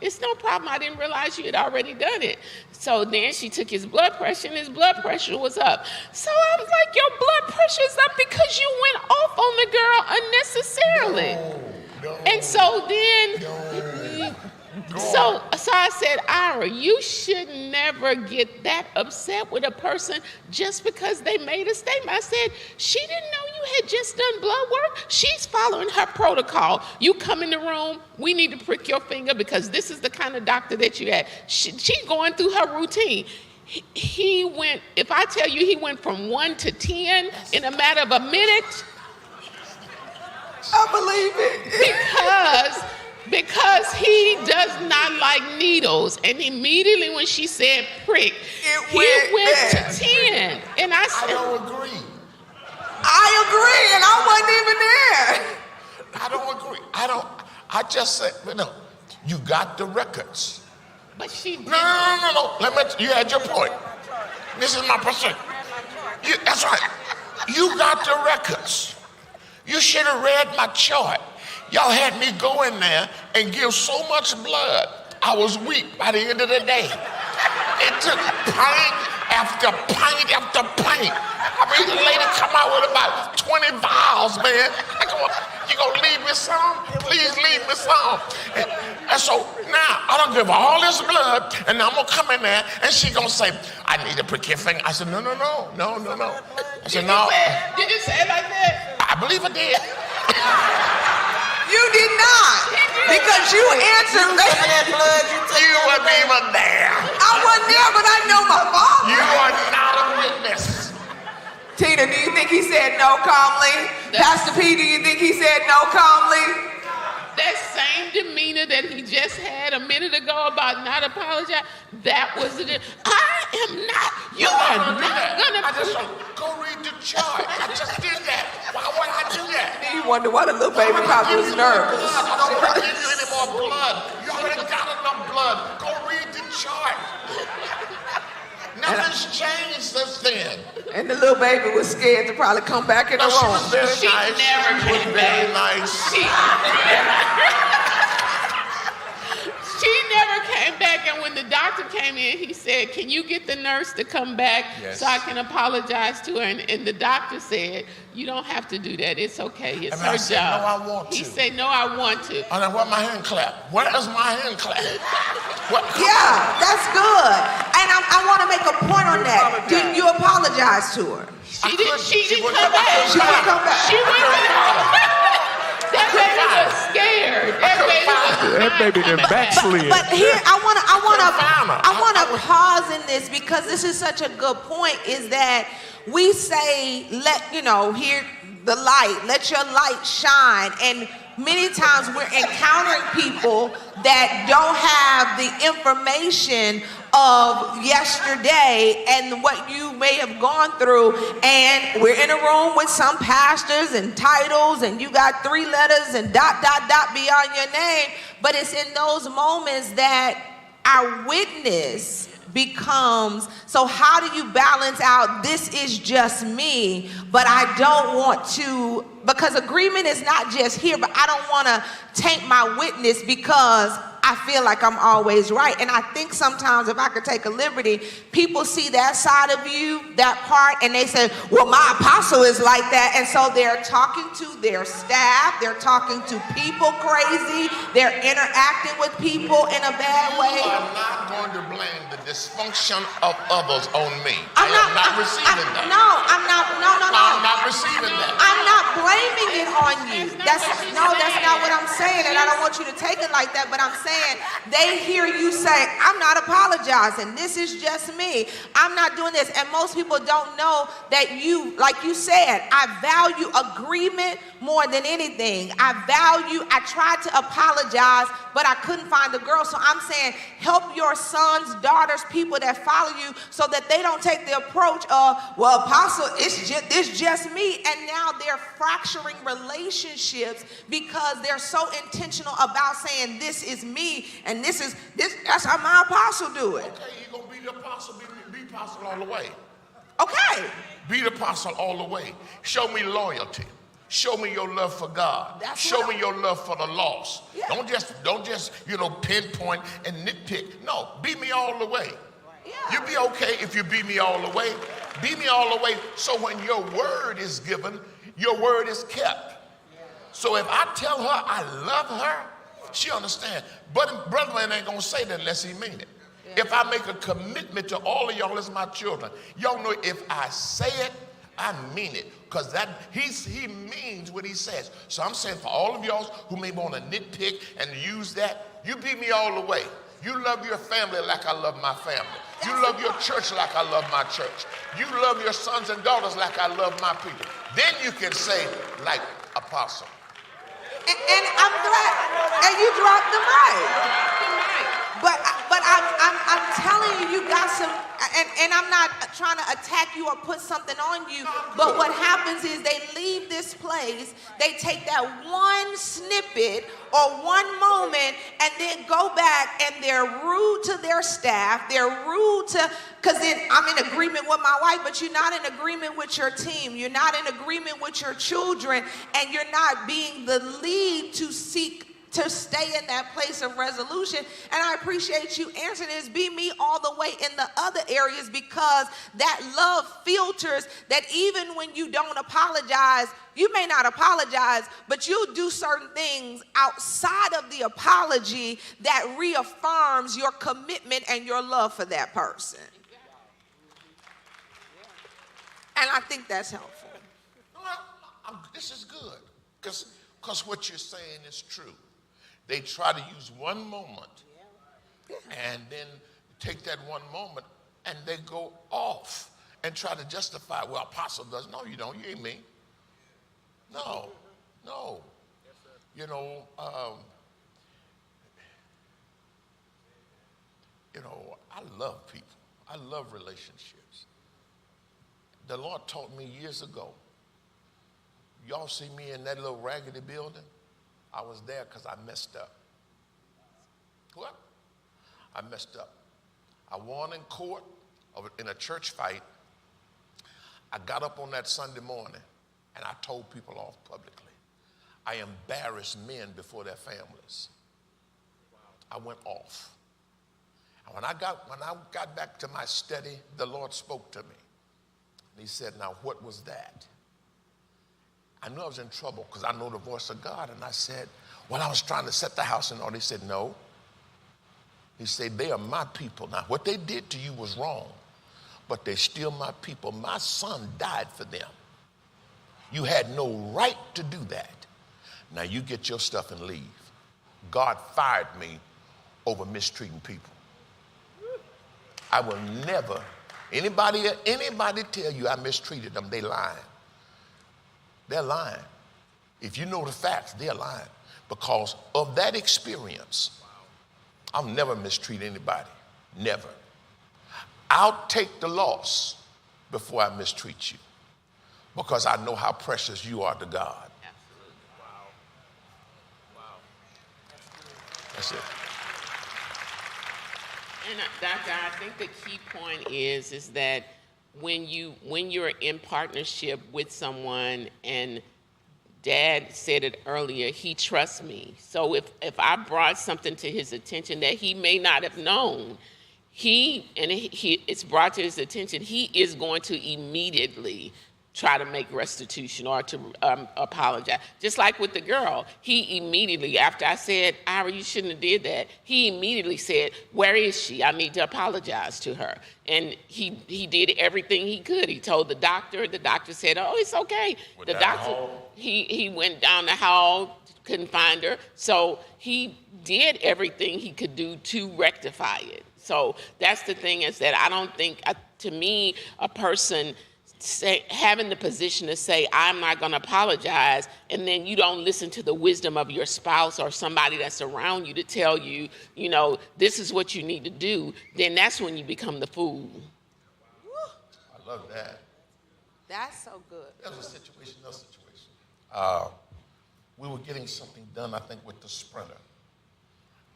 it's no problem. I didn't realize you had already done it. So then she took his blood pressure, and his blood pressure was up. So I was like, your blood pressure's up because you went off on the girl unnecessarily. And so then... So I said, Ira, you should never get that upset with a person just because they made a statement. I said, she didn't know you had just done blood work. She's following her protocol. You come in the room, we need to prick your finger because this is the kind of doctor that you had. She's going through her routine. He went, if I tell you, he went from 1 to 10 in a matter of a minute. I believe it. Because he does not like needles. And immediately when she said prick, he went to 10. And I said, I don't agree. And I wasn't even there. I don't agree. I just said, you got the records. But she didn't. No. You had your point. This is my perspective. That's right. You got the records. You should have read my chart. Y'all had me go in there and give so much blood, I was weak by the end of the day. It took pint after pint after pint. I mean, the lady come out with about 20 vials, man. I go, you gonna leave me some? Please leave me some. And so now, I don't give her all this blood, and I'm gonna come in there, and she gonna say, I need to prick your finger. I said, no. I said, no. Did you say it like that? I believe I did. You did not, because you answered that. You weren't even there. I wasn't there, but I know my father. You are not a witness. Tina, do you think he said no calmly? Pastor P, do you think he said no calmly? That same demeanor that he just had a minute ago about not apologizing, that was it. You are not gonna. I just go read the chart. I just did that. Why would I do that? You wonder why the little baby probably was nervous. I don't want to give you any more blood. You already got enough blood. Go read the chart. Nothing's changed since then. And the little baby was scared to probably come back in the She room. was very She nice. never She was came very back. nice. She never came back, and when the doctor came in, he said, can you get the nurse to come back so I can apologize to her? And the doctor said, you don't have to do that. It's okay. It's her I said, job. no, I want to. He said, no, I want to. And I want my hand clap. Where is my hand clap? Yeah, that's good. And I want to make a point on that. Didn't you apologize to her? She didn't She come wouldn't back. come back. She wouldn't come back. She went baby was scared. That baby done backslid. But here, I wanna pause in this because this is such a good point. Is that we say, here the light, let your light shine, and many times we're encountering people that don't have the information of yesterday and what you may have gone through. And we're in a room with some pastors and titles, and you got 3 letters and ... beyond your name. But it's in those moments that our witness becomes, so how do you balance out, this is just me, but I don't want to, because agreement is not just here, but I don't want to taint my witness because I feel like I'm always right. And I think sometimes, if I could take a liberty, people see that side of you, that part, and they say, well, my apostle is like that. And so they're talking to their staff, they're talking to people crazy, they're interacting with people in a bad way. You are not going to blame the dysfunction of others on me. I'm not receiving that. No, I'm not. No. I'm not receiving that. I'm not blaming it on you. That's not what I'm saying, and I don't want you to take it like that, but I'm saying they hear you say, I'm not apologizing. This is just me. I'm not doing this. And most people don't know that you, like you said, I value agreement more than anything. I tried to apologize, but I couldn't find the girl. So I'm saying, help your sons, daughters, people that follow you so that they don't take the approach of, well, apostle, it's just me. And now they're fracturing relationships because they're so intentional about saying, this is me, and that's how my apostle do it. Okay, you're going to be the apostle, be apostle all the way. Okay. Be the apostle all the way. Show me loyalty. Show me your love for God. Show me your love for the lost. Yeah. Don't just pinpoint and nitpick. No, be me all the way. Yeah. You'll be okay if you be me all the way. Be me all the way so when your word is given, your word is kept. So if I tell her I love her, she understands. But brother man ain't gonna say that unless he mean it. Yeah. If I make a commitment to all of y'all as my children, y'all know if I say it, I mean it. Because he means what he says. So I'm saying for all of y'all who may want to nitpick and use that, you be me all the way. You love your family like I love my family. You love your church like I love my church. You love your sons and daughters like I love my people. Then you can say, like apostle. And I'm glad, and you dropped the mic. But I'm telling you, you got some, and I'm not trying to attack you or put something on you, but what happens is they leave this place, they take that one snippet or one moment and then go back and they're rude to their staff, they're rude to, because then I'm in agreement with my wife, but you're not in agreement with your team, you're not in agreement with your children, and you're not being the lead to to stay in that place of resolution. And I appreciate you answering this, be me all the way in the other areas, because that love filters that even when you don't apologize, you may not apologize, but you'll do certain things outside of the apology that reaffirms your commitment and your love for that person. And I think that's helpful. This is good, because what you're saying is true. They try to use one moment and then take that one moment and they go off and try to justify, well, apostle does. No, you don't. You ain't me. No. I love people. I love relationships. The Lord taught me years ago. Y'all see me in that little raggedy building? I was there because I messed up. What? I messed up. I won in court in a church fight. I got up on that Sunday morning and I told people off publicly. I embarrassed men before their families. I went off. And when I got back to my study, the Lord spoke to me. And he said, now what was that? I knew I was in trouble because I know the voice of God. And I said, well, I was trying to set the house in order. He said, no. He said, they are my people. Now, what they did to you was wrong, but they're still my people. My son died for them. You had no right to do that. Now you get your stuff and leave. God fired me over mistreating people. I will never, anybody tell you I mistreated them, they lying. They're lying. If you know the facts, they're lying. Because of that experience, I'll never mistreat anybody. Never. I'll take the loss before I mistreat you. Because I know how precious you are to God. That's it. And Doctor, I think the key point is that when you're in partnership with someone, and Dad said it earlier, he trusts me. So if I brought something to his attention that he may not have known, it's brought to his attention, he is going to immediately try to make restitution or to apologize. Just like with the girl, he immediately, after I said, Ira, you shouldn't have did that, he immediately said, where is she? I need to apologize to her. And he did everything he could. He told the doctor said, oh, it's okay. The doctor, he went down the hall, couldn't find her. So he did everything he could do to rectify it. So that's the thing, is that I don't think, to me, a person having the position to say, I'm not going to apologize, and then you don't listen to the wisdom of your spouse or somebody that's around you to tell you, this is what you need to do, then that's when you become the fool. I love that. That's so good. That was a situation. We were getting something done, I think, with the Sprinter.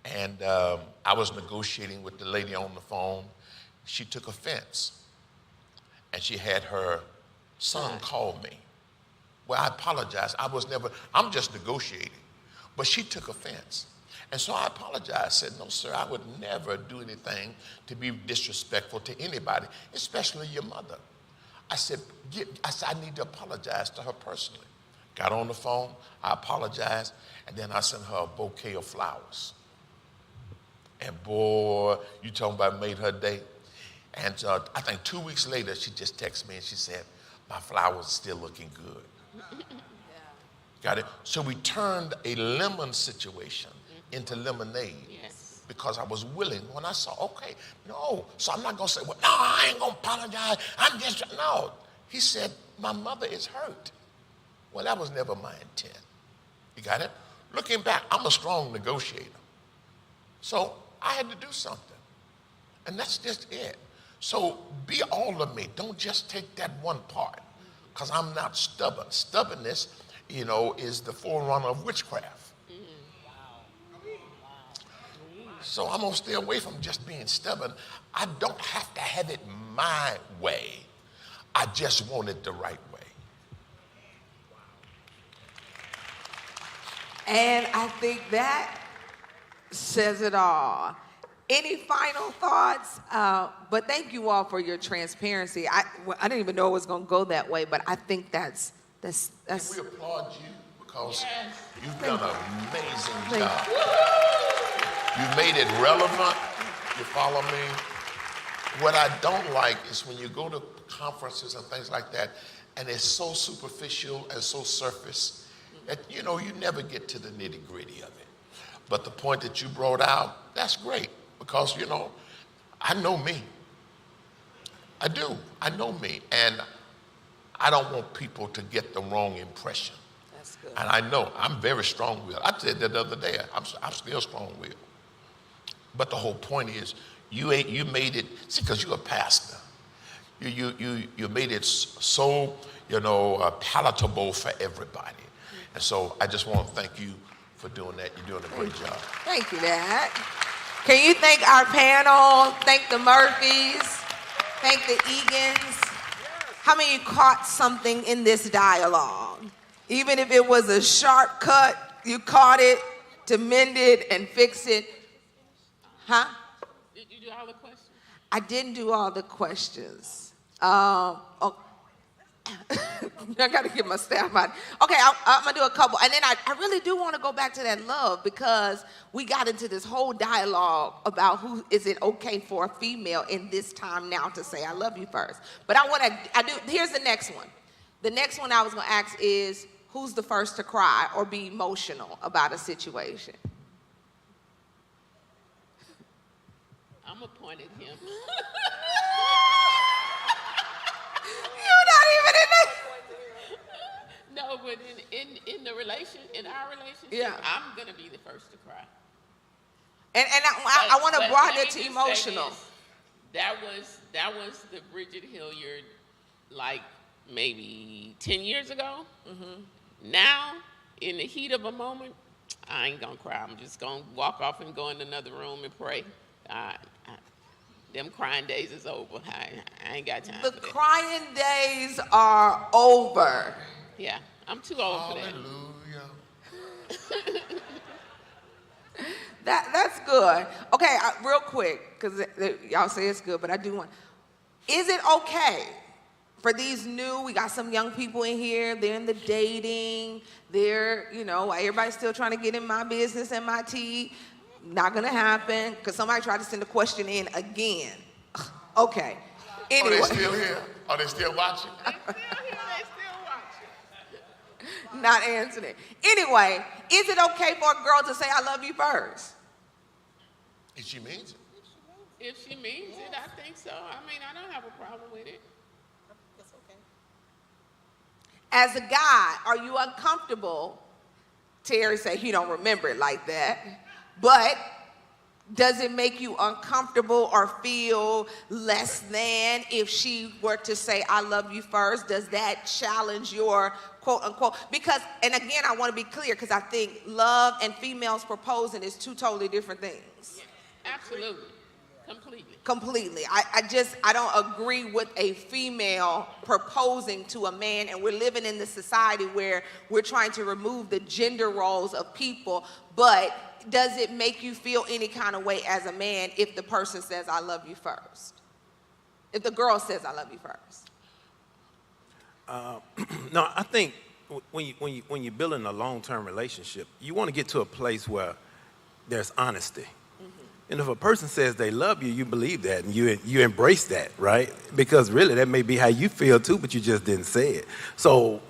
And I was negotiating with the lady on the phone. She took offense. And she had her son call me. Well, I apologize. I'm just negotiating. But she took offense. And so I apologized. I said, no, sir, I would never do anything to be disrespectful to anybody, especially your mother. I said, I need to apologize to her personally. Got on the phone, I apologized, and then I sent her a bouquet of flowers. And boy, you talking about made her day. And I think 2 weeks later, she just texted me and she said, my flowers are still looking good. Got it? So we turned a lemon situation into lemonade. Yes. Because I was willing. When I saw, okay, no. So I'm not going to say, well, no, I ain't going to apologize. No. He said, my mother is hurt. Well, that was never my intent. You got it? Looking back, I'm a strong negotiator. So I had to do something. And that's just it. So be all of me. Don't just take that one part, because I'm not stubborn. Stubbornness, is the forerunner of witchcraft. So I'm going to stay away from just being stubborn. I don't have to have it my way. I just want it the right way. And I think that says it all. Any final thoughts? But thank you all for your transparency. I didn't even know it was going to go that way, but I think that's. Can we applaud you, because you've done an amazing job. You made it relevant. You follow me? What I don't like is when you go to conferences and things like that, and it's so superficial and so surface that you never get to the nitty-gritty of it. But the point that you brought out, that's great. Because, I know me. I do. I know me. And I don't want people to get the wrong impression. That's good. And I know I'm very strong-willed. I said that the other day. I'm still strong-willed. But the whole point is, you made it, see, because you're a pastor. You made it so, palatable for everybody. And so I just want to thank you for doing that. You're doing a great job. Thank you, Dad. Can you thank our panel? Thank the Murphys. Thank the Egan's. How many of you caught something in this dialogue? Even if it was a sharp cut, you caught it to mend it and fix it. Huh? Did you do all the questions? I didn't do all the questions. I got to get my staff out. Okay, I'm going to do a couple. And then I really do want to go back to that love, because we got into this whole dialogue about who is it okay for a female in this time now to say, I love you first. But here's the next one. The next one I was going to ask is, who's the first to cry or be emotional about a situation? I'm gonna point at him. You're not even in there. No, but in our relationship, Yeah. I'm gonna be the first to cry. And I want to But broaden let it me to just say emotional. this. That was the Bridget Hilliard, like maybe 10 years ago. Mm-hmm. Now, in the heat of a moment, I ain't gonna cry. I'm just gonna walk off and go in another room and pray. Them crying days is over. I ain't got time The for that. crying days are over. Yeah, I'm too old for that. Hallelujah. That's good. Okay, real quick, because y'all say it's good, but I do want. Is it okay for these new? We got some young people in here. They're in the dating. They're, everybody's still trying to get in my business and my tea. Not gonna happen because somebody tried to send a question in again. Okay. Anyway. Are they still here? Are they still watching? They still watching. Not answering it. Anyway, is it okay for a girl to say I love you first? If she means it. If she means it, I think so. I mean, I don't have a problem with it. That's okay. As a guy, are you uncomfortable? Terry said he don't remember it like that. But does it make you uncomfortable or feel less than if she were to say, I love you first? Does that challenge your quote unquote? Because, and again, I want to be clear because I think love and females proposing is two totally different things. Yes, absolutely. Completely. I don't agree with a female proposing to a man, and we're living in this society where we're trying to remove the gender roles of people, but does it make you feel any kind of way as a man if the person says, I love you first? If the girl says, I love you first? No, I think when you're building a long-term relationship, you want to get to a place where there's honesty. And if a person says they love you, you believe that and you embrace that, right? Because really that may be how you feel too, but you just didn't say it. So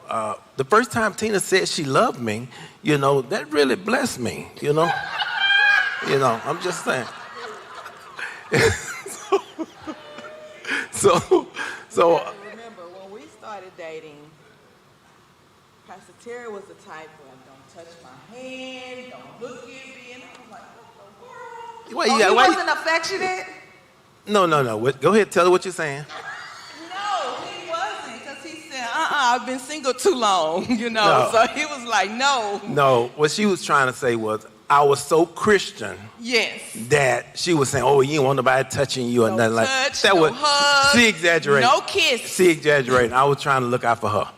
the first time Tina said she loved me, that really blessed me, I'm just saying. so Remember, when we started dating, Pastor Terry was the type where don't touch my hand, don't look at me, and I was like, He wasn't affectionate? No. Go ahead, tell her what you're saying. no, he wasn't, because he said, I've been single too long, No. So he was like, no. No, what she was trying to say was, I was so Christian Yes. that she was saying, oh, you don't want nobody touching you or No nothing like touch, that. no hug, She exaggerated. no kiss. She exaggerated. I was trying to look out for her.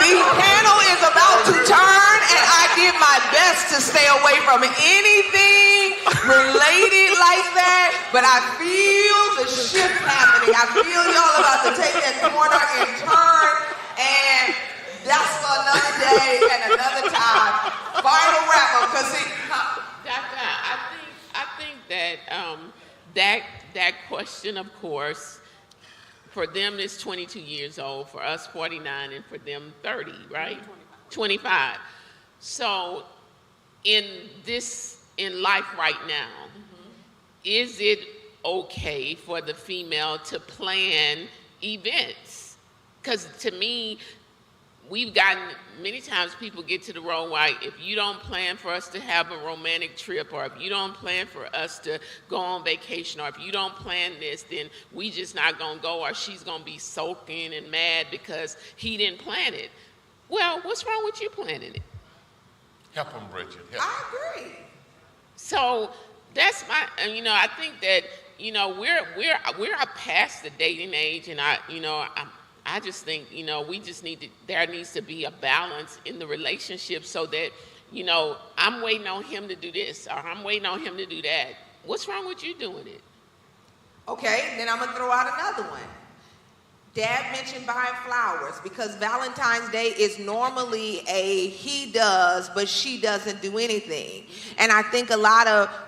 The panel is about to turn, and I did my best to stay away from anything related like that, but I feel the shift happening. I feel y'all about to take that corner and turn, and that's for another day and another time. Final wrap-up, because Doctor, I think that that question, of course, for them is 22 years old, for us 49, and for them 30, right? 25. So in life right now, is it okay for the female to plan events? Because to me, we've gotten, many times people get to the role where if you don't plan for us to have a romantic trip, or if you don't plan for us to go on vacation, or if you don't plan this, then we just not gonna go, or she's gonna be sulking and mad because he didn't plan it. Well, what's wrong with you planning it? Help him, Bridget. Help him. I agree. So that's my, I think that, we're past the dating age, and I just think, there needs to be a balance in the relationship so that, I'm waiting on him to do this, or I'm waiting on him to do that. What's wrong with you doing it? Okay, then I'm gonna throw out another one. Dad mentioned buying flowers because Valentine's Day is normally he does, but she doesn't do anything. And I think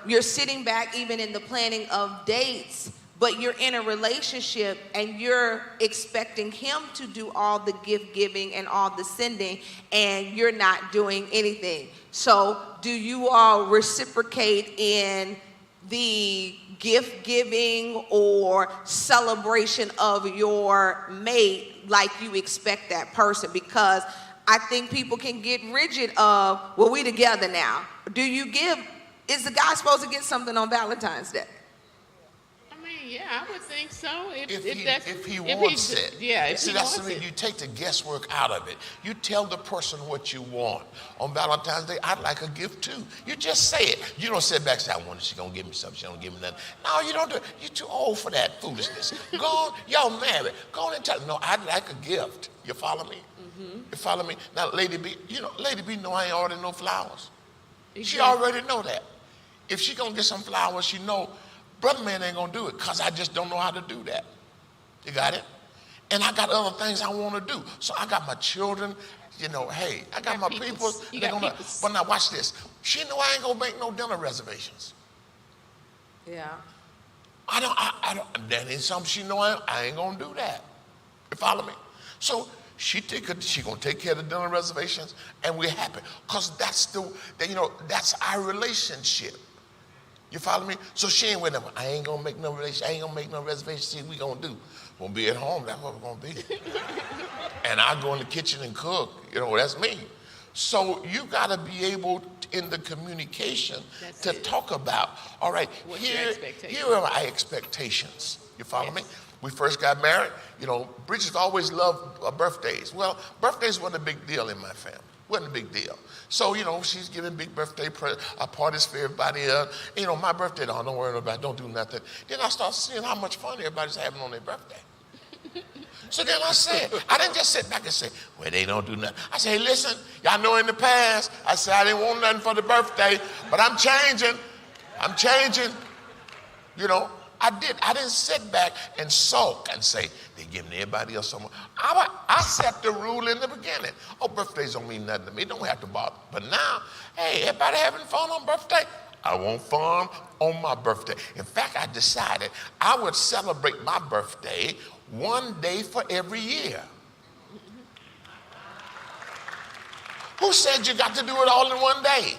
you're sitting back even in the planning of dates but you're in a relationship and you're expecting him to do all the gift giving and all the sending, and you're not doing anything. So do you all reciprocate in the gift giving or celebration of your mate like you expect that person? Because I think people can get rigid of, well, we together now. Is the guy supposed to get something on Valentine's Day? Yeah, I would think so. If he wants it. Yeah, if See, he that's wants something it. you take the guesswork out of it. You tell the person what you want. On Valentine's Day, I'd like a gift too. You just say it. You don't sit back and say, I wonder if she's going to give me something. She don't give me nothing. No, you don't do it. You're too old for that foolishness. Go on, y'all married. Go on and tell them, no, I'd like a gift. You follow me? Mm-hmm. You follow me? Now, Lady B, Lady B know I ain't ordering no flowers. Exactly. She already know that. If she going to get some flowers, she know brother man ain't gonna do it because I just don't know how to do that. You got it? And I got other things I want to do. So I got my children, hey, I got my people. But now watch this. She know I ain't gonna make no dinner reservations. Yeah. I don't. That is something she know I ain't gonna do that. You follow me? So she gonna take care of the dinner reservations, and we're happy because that's our relationship. You follow me? So she ain't with them. I ain't gonna make no relation. I ain't gonna make no reservations. See what we gonna do? We're gonna be at home. That's what we're gonna be. And I go in the kitchen and cook. That's me. So you gotta be able in the communication to talk about. All right, here are my expectations. You follow me? We first got married. Bridget always loved birthdays. Well, birthdays wasn't a big deal in my family. Wasn't a big deal. So, she's giving big birthday parties for everybody else. My birthday, don't worry about it, don't do nothing. Then I start seeing how much fun everybody's having on their birthday. So then I said, I didn't just sit back and say, well, they don't do nothing. I said, hey, listen, y'all know in the past, I said I didn't want nothing for the birthday, but I'm changing. I didn't sit back and sulk and say, they're giving everybody else something. I set the rule in the beginning. Oh, birthdays don't mean nothing to me. Don't have to bother. But now, hey, everybody having fun on birthday? I want fun on my birthday. In fact, I decided I would celebrate my birthday one day for every year. Who said you got to do it all in one day?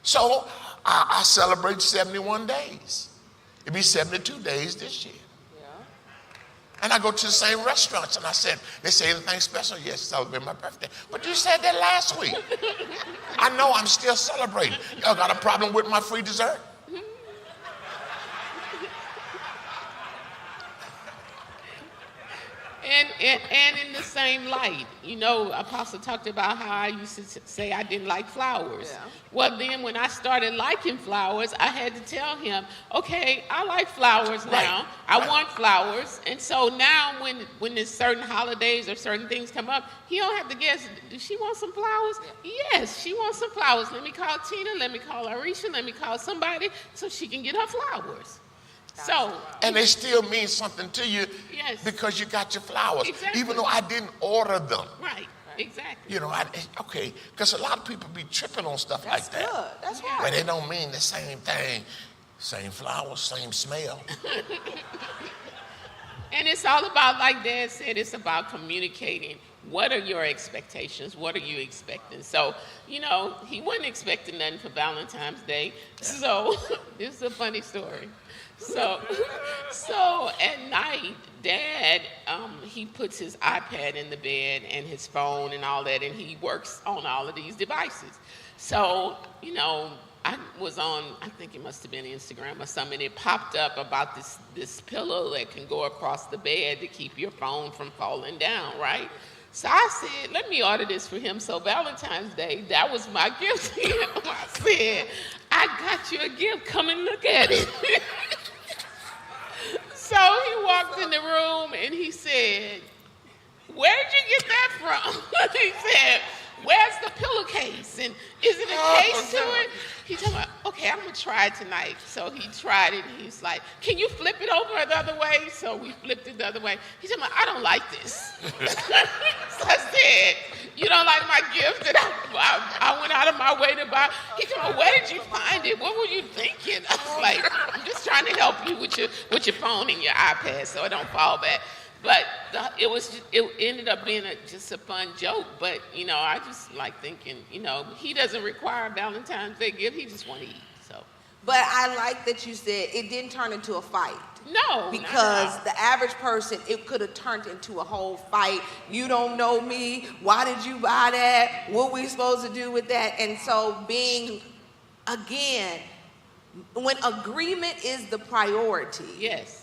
So I celebrate 71 days. It'll be 72 days this year. Yeah. And I go to the same restaurants and I said, they say anything special? Yes, celebrate my birthday. But you said that last week. I know I'm still celebrating. Y'all got a problem with my free dessert? And in the same light, Apostle talked about how I used to say I didn't like flowers. Yeah. Well, then when I started liking flowers, I had to tell him, okay, I like flowers now. Right. I want flowers. And so now when there's certain holidays or certain things come up, he don't have to guess, does she want some flowers? Yeah. Yes, she wants some flowers. Let me call Tina, let me call Arisha, let me call somebody so she can get her flowers. And they still mean something to you. Yes. Because you got your flowers. Exactly. Even though I didn't order them. Right. Exactly. Because a lot of people be tripping on stuff like that. Good. That's right. But they don't mean the same thing. Same flowers, same smell. And it's all about, like Dad said, it's about communicating. What are your expectations? What are you expecting? So, he wasn't expecting nothing for Valentine's Day. So, this is a funny story. So at night, Dad, he puts his iPad in the bed and his phone and all that, and he works on all of these devices. So, I was on, I think it must have been Instagram or something, and it popped up about this pillow that can go across the bed to keep your phone from falling down, right? So I said, let me order this for him. So Valentine's Day, that was my gift to him. I said, I got you a gift. Come and look at it. So he walked in the room and he said, where'd you get that from? He said, where's the pillowcase? And is it a case to it? He told me, okay, I'm gonna try it tonight. So he tried it, and he's like, can you flip it over the other way? So we flipped it the other way. He told me, I don't like this. So I said, you don't like my gift that I went out of my way to buy? He told me, where did you find it? What were you thinking? I was like, I'm just trying to help you with your phone and your iPad so it don't fall back. But it ended up being just a fun joke. But, you know, I just like thinking, you know, he doesn't require a Valentine's Day gift. He just want to eat, so. But I like that you said it didn't turn into a fight. No. Because the average person, it could have turned into a whole fight. You don't know me. Why did you buy that? What we supposed to do with that? And so again, when agreement is the priority. Yes.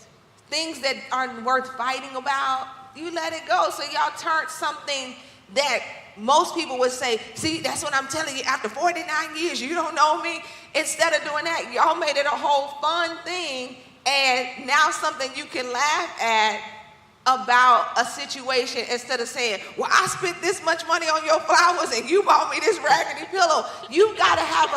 Things that aren't worth fighting about, you let it go. So y'all turned something that most people would say, see, that's what I'm telling you, after 49 years, you don't know me. Instead of doing that, y'all made it a whole fun thing, and now something you can laugh at about a situation instead of saying, well, I spent this much money on your flowers and you bought me this raggedy pillow. You gotta have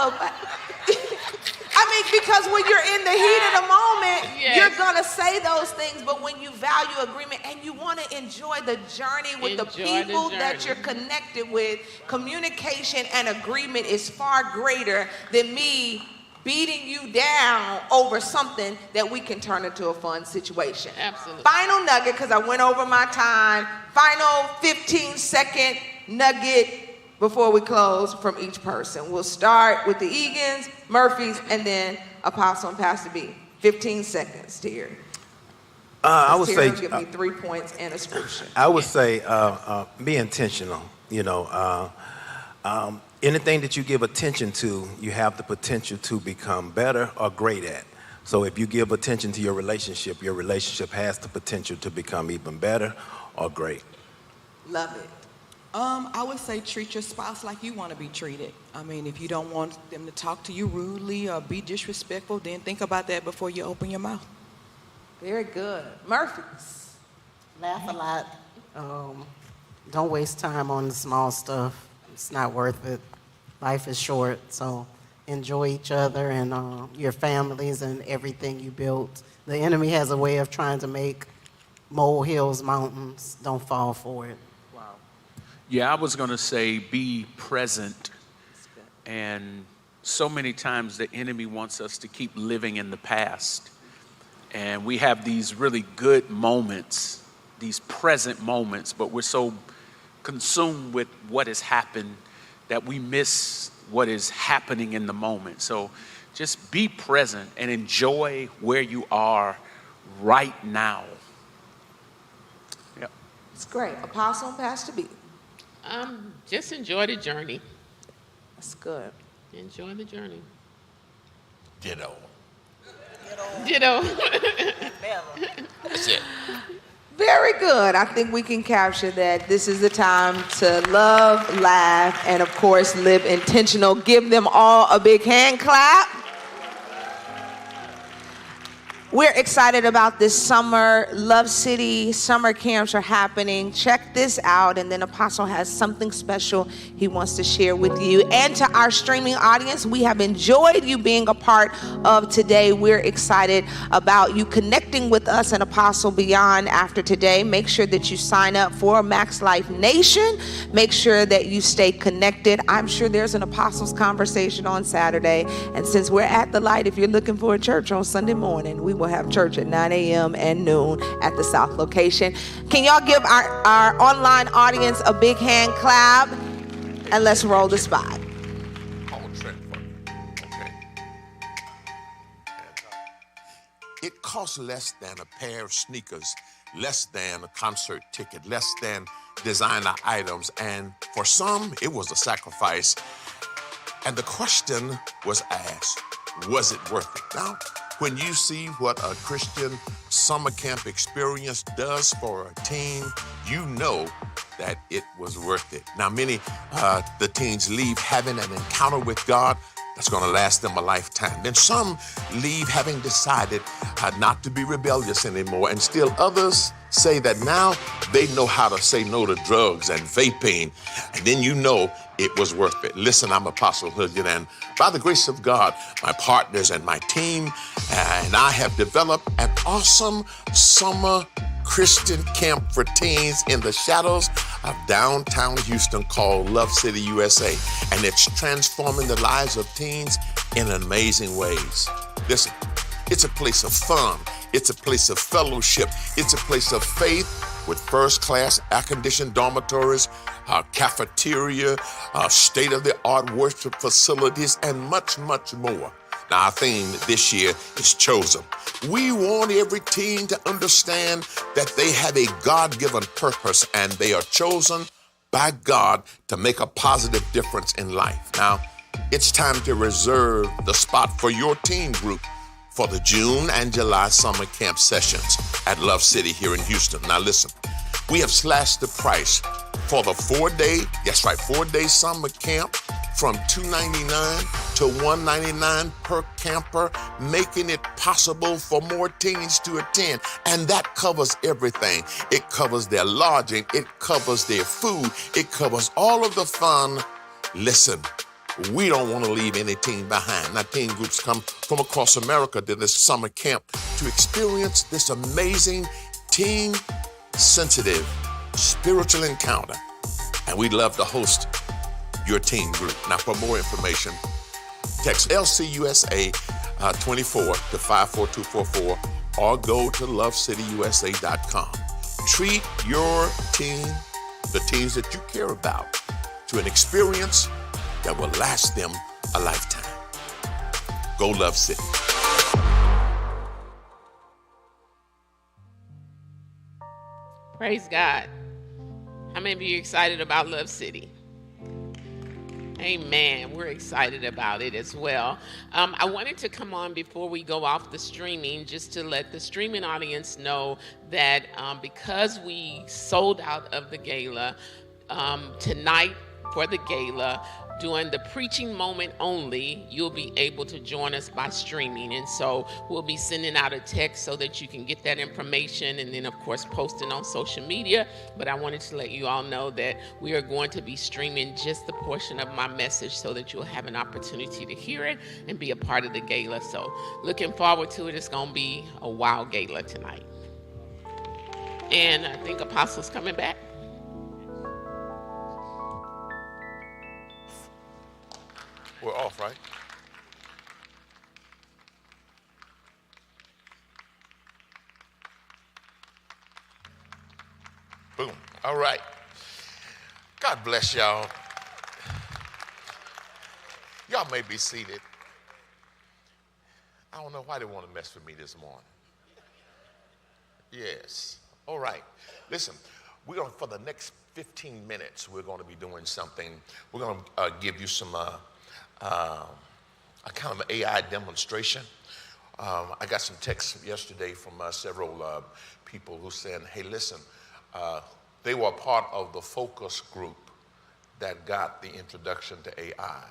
because when you're in the heat of the moment, yes, you're gonna say those things, but when you value agreement and you wanna enjoy the journey with the people that you're connected with, communication and agreement is far greater than me beating you down over something that we can turn into a fun situation. Absolutely. Final nugget, because I went over my time. Final 15-second nugget before we close from each person. We'll start with the Egans, Murphys, and then Apostle and Pastor B. 15 seconds, Terry. I would say, give me 3 points and a scripture. I would say, be intentional. You know, anything that you give attention to, you have the potential to become better or great at. So if you give attention to your relationship has the potential to become even better or great. Love it. I would say treat your spouse like you want to be treated. I mean, if you don't want them to talk to you rudely or be disrespectful, then think about that before you open your mouth. Very good. Murphys. Laugh a lot. Don't waste time on the small stuff. It's not worth it. Life is short, so enjoy each other and your families and everything you built. The enemy has a way of trying to make molehills mountains. Don't fall for it. Yeah, I was going to say be present. And so many times the enemy wants us to keep living in the past. And we have these really good moments, these present moments, but we're so consumed with what has happened that we miss what is happening in the moment. So just be present and enjoy where you are right now. Yep. It's great. Apostle and Pastor B. Just enjoy the journey. That's good. Enjoy the journey. Ditto. That's it. Very good. I think we can capture that. This is the time to love, laugh, and of course, live intentional. Give them all a big hand clap. We're excited about this summer. Love City summer camps are happening. Check this out. And then Apostle has something special he wants to share with you. And to our streaming audience, we have enjoyed you being a part of today. We're excited about you connecting with us and Apostle Beyond after today. Make sure that you sign up for Max Life Nation. Make sure that you stay connected. I'm sure there's an Apostles Conversation on Saturday. And since we're at the Light, if you're looking for a church on Sunday morning, we will have church at 9 a.m. and noon at the South location. Can y'all give our online audience a big hand clap? And let's roll the spot. Okay. It costs less than a pair of sneakers, less than a concert ticket, less than designer items, and for some, it was a sacrifice. And the question was asked, was it worth it? Now, when you see what a Christian summer camp experience does for a teen, you know that it was worth it. Now, many the teens leave having an encounter with God that's going to last them a lifetime. Then some leave having decided not to be rebellious anymore, and still others say that now they know how to say no to drugs and vaping, and then you know it was worth it. Listen, I'm Apostle Hilliard, and by the grace of God, my partners and my team and I have developed an awesome summer Christian camp for teens in the shadows of downtown Houston called Love City, USA. And it's transforming the lives of teens in amazing ways. Listen, it's a place of fun. It's a place of fellowship. It's a place of faith with first-class air-conditioned dormitories, cafeteria, state-of-the-art worship facilities, and much, much more. Now, our theme this year is chosen. We want every teen to understand that they have a God-given purpose and they are chosen by God to make a positive difference in life. Now, it's time to reserve the spot for your teen group for the June and July summer camp sessions at Love City here in Houston. Now listen, we have slashed the price for the 4-day summer camp from $299 to $199 per camper, making it possible for more teens to attend. And that covers everything. It covers their lodging, it covers their food, it covers all of the fun. Listen, we don't want to leave any teen behind. Now, teen groups come from across America to this summer camp to experience this amazing teen-sensitive spiritual encounter. And we'd love to host your teen group. Now, for more information, text LCUSA 24 to 54244 or go to lovecityusa.com. Treat your teen, the teens that you care about, to an experience that will last them a lifetime. Go Love City. Praise God. How many of you are excited about Love City? Amen. We're excited about it as well. I wanted to come on before we go off the streaming just to let the streaming audience know that because we sold out of the gala, tonight for the gala, during the preaching moment only, you'll be able to join us by streaming. And so we'll be sending out a text so that you can get that information, and then of course posting on social media. But I wanted to let you all know that we are going to be streaming just the portion of my message so that you'll have an opportunity to hear it and be a part of the gala. So looking forward to it. It's going to be a wild gala tonight. And I think Apostle's coming back. We're off, right? Boom. All right. God bless y'all. Y'all may be seated. I don't know why they want to mess with me this morning. Yes. All right. Listen, we're going to, for the next 15 minutes, we're going to be doing something. We're going to give you some a kind of AI demonstration. I got some texts yesterday from several people who said, hey, listen, they were part of the focus group that got the introduction to AI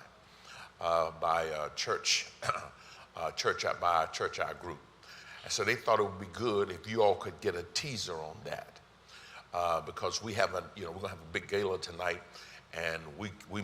by a church, by a church eye group. And so they thought it would be good if you all could get a teaser on that because we have we're going to have a big gala tonight, and we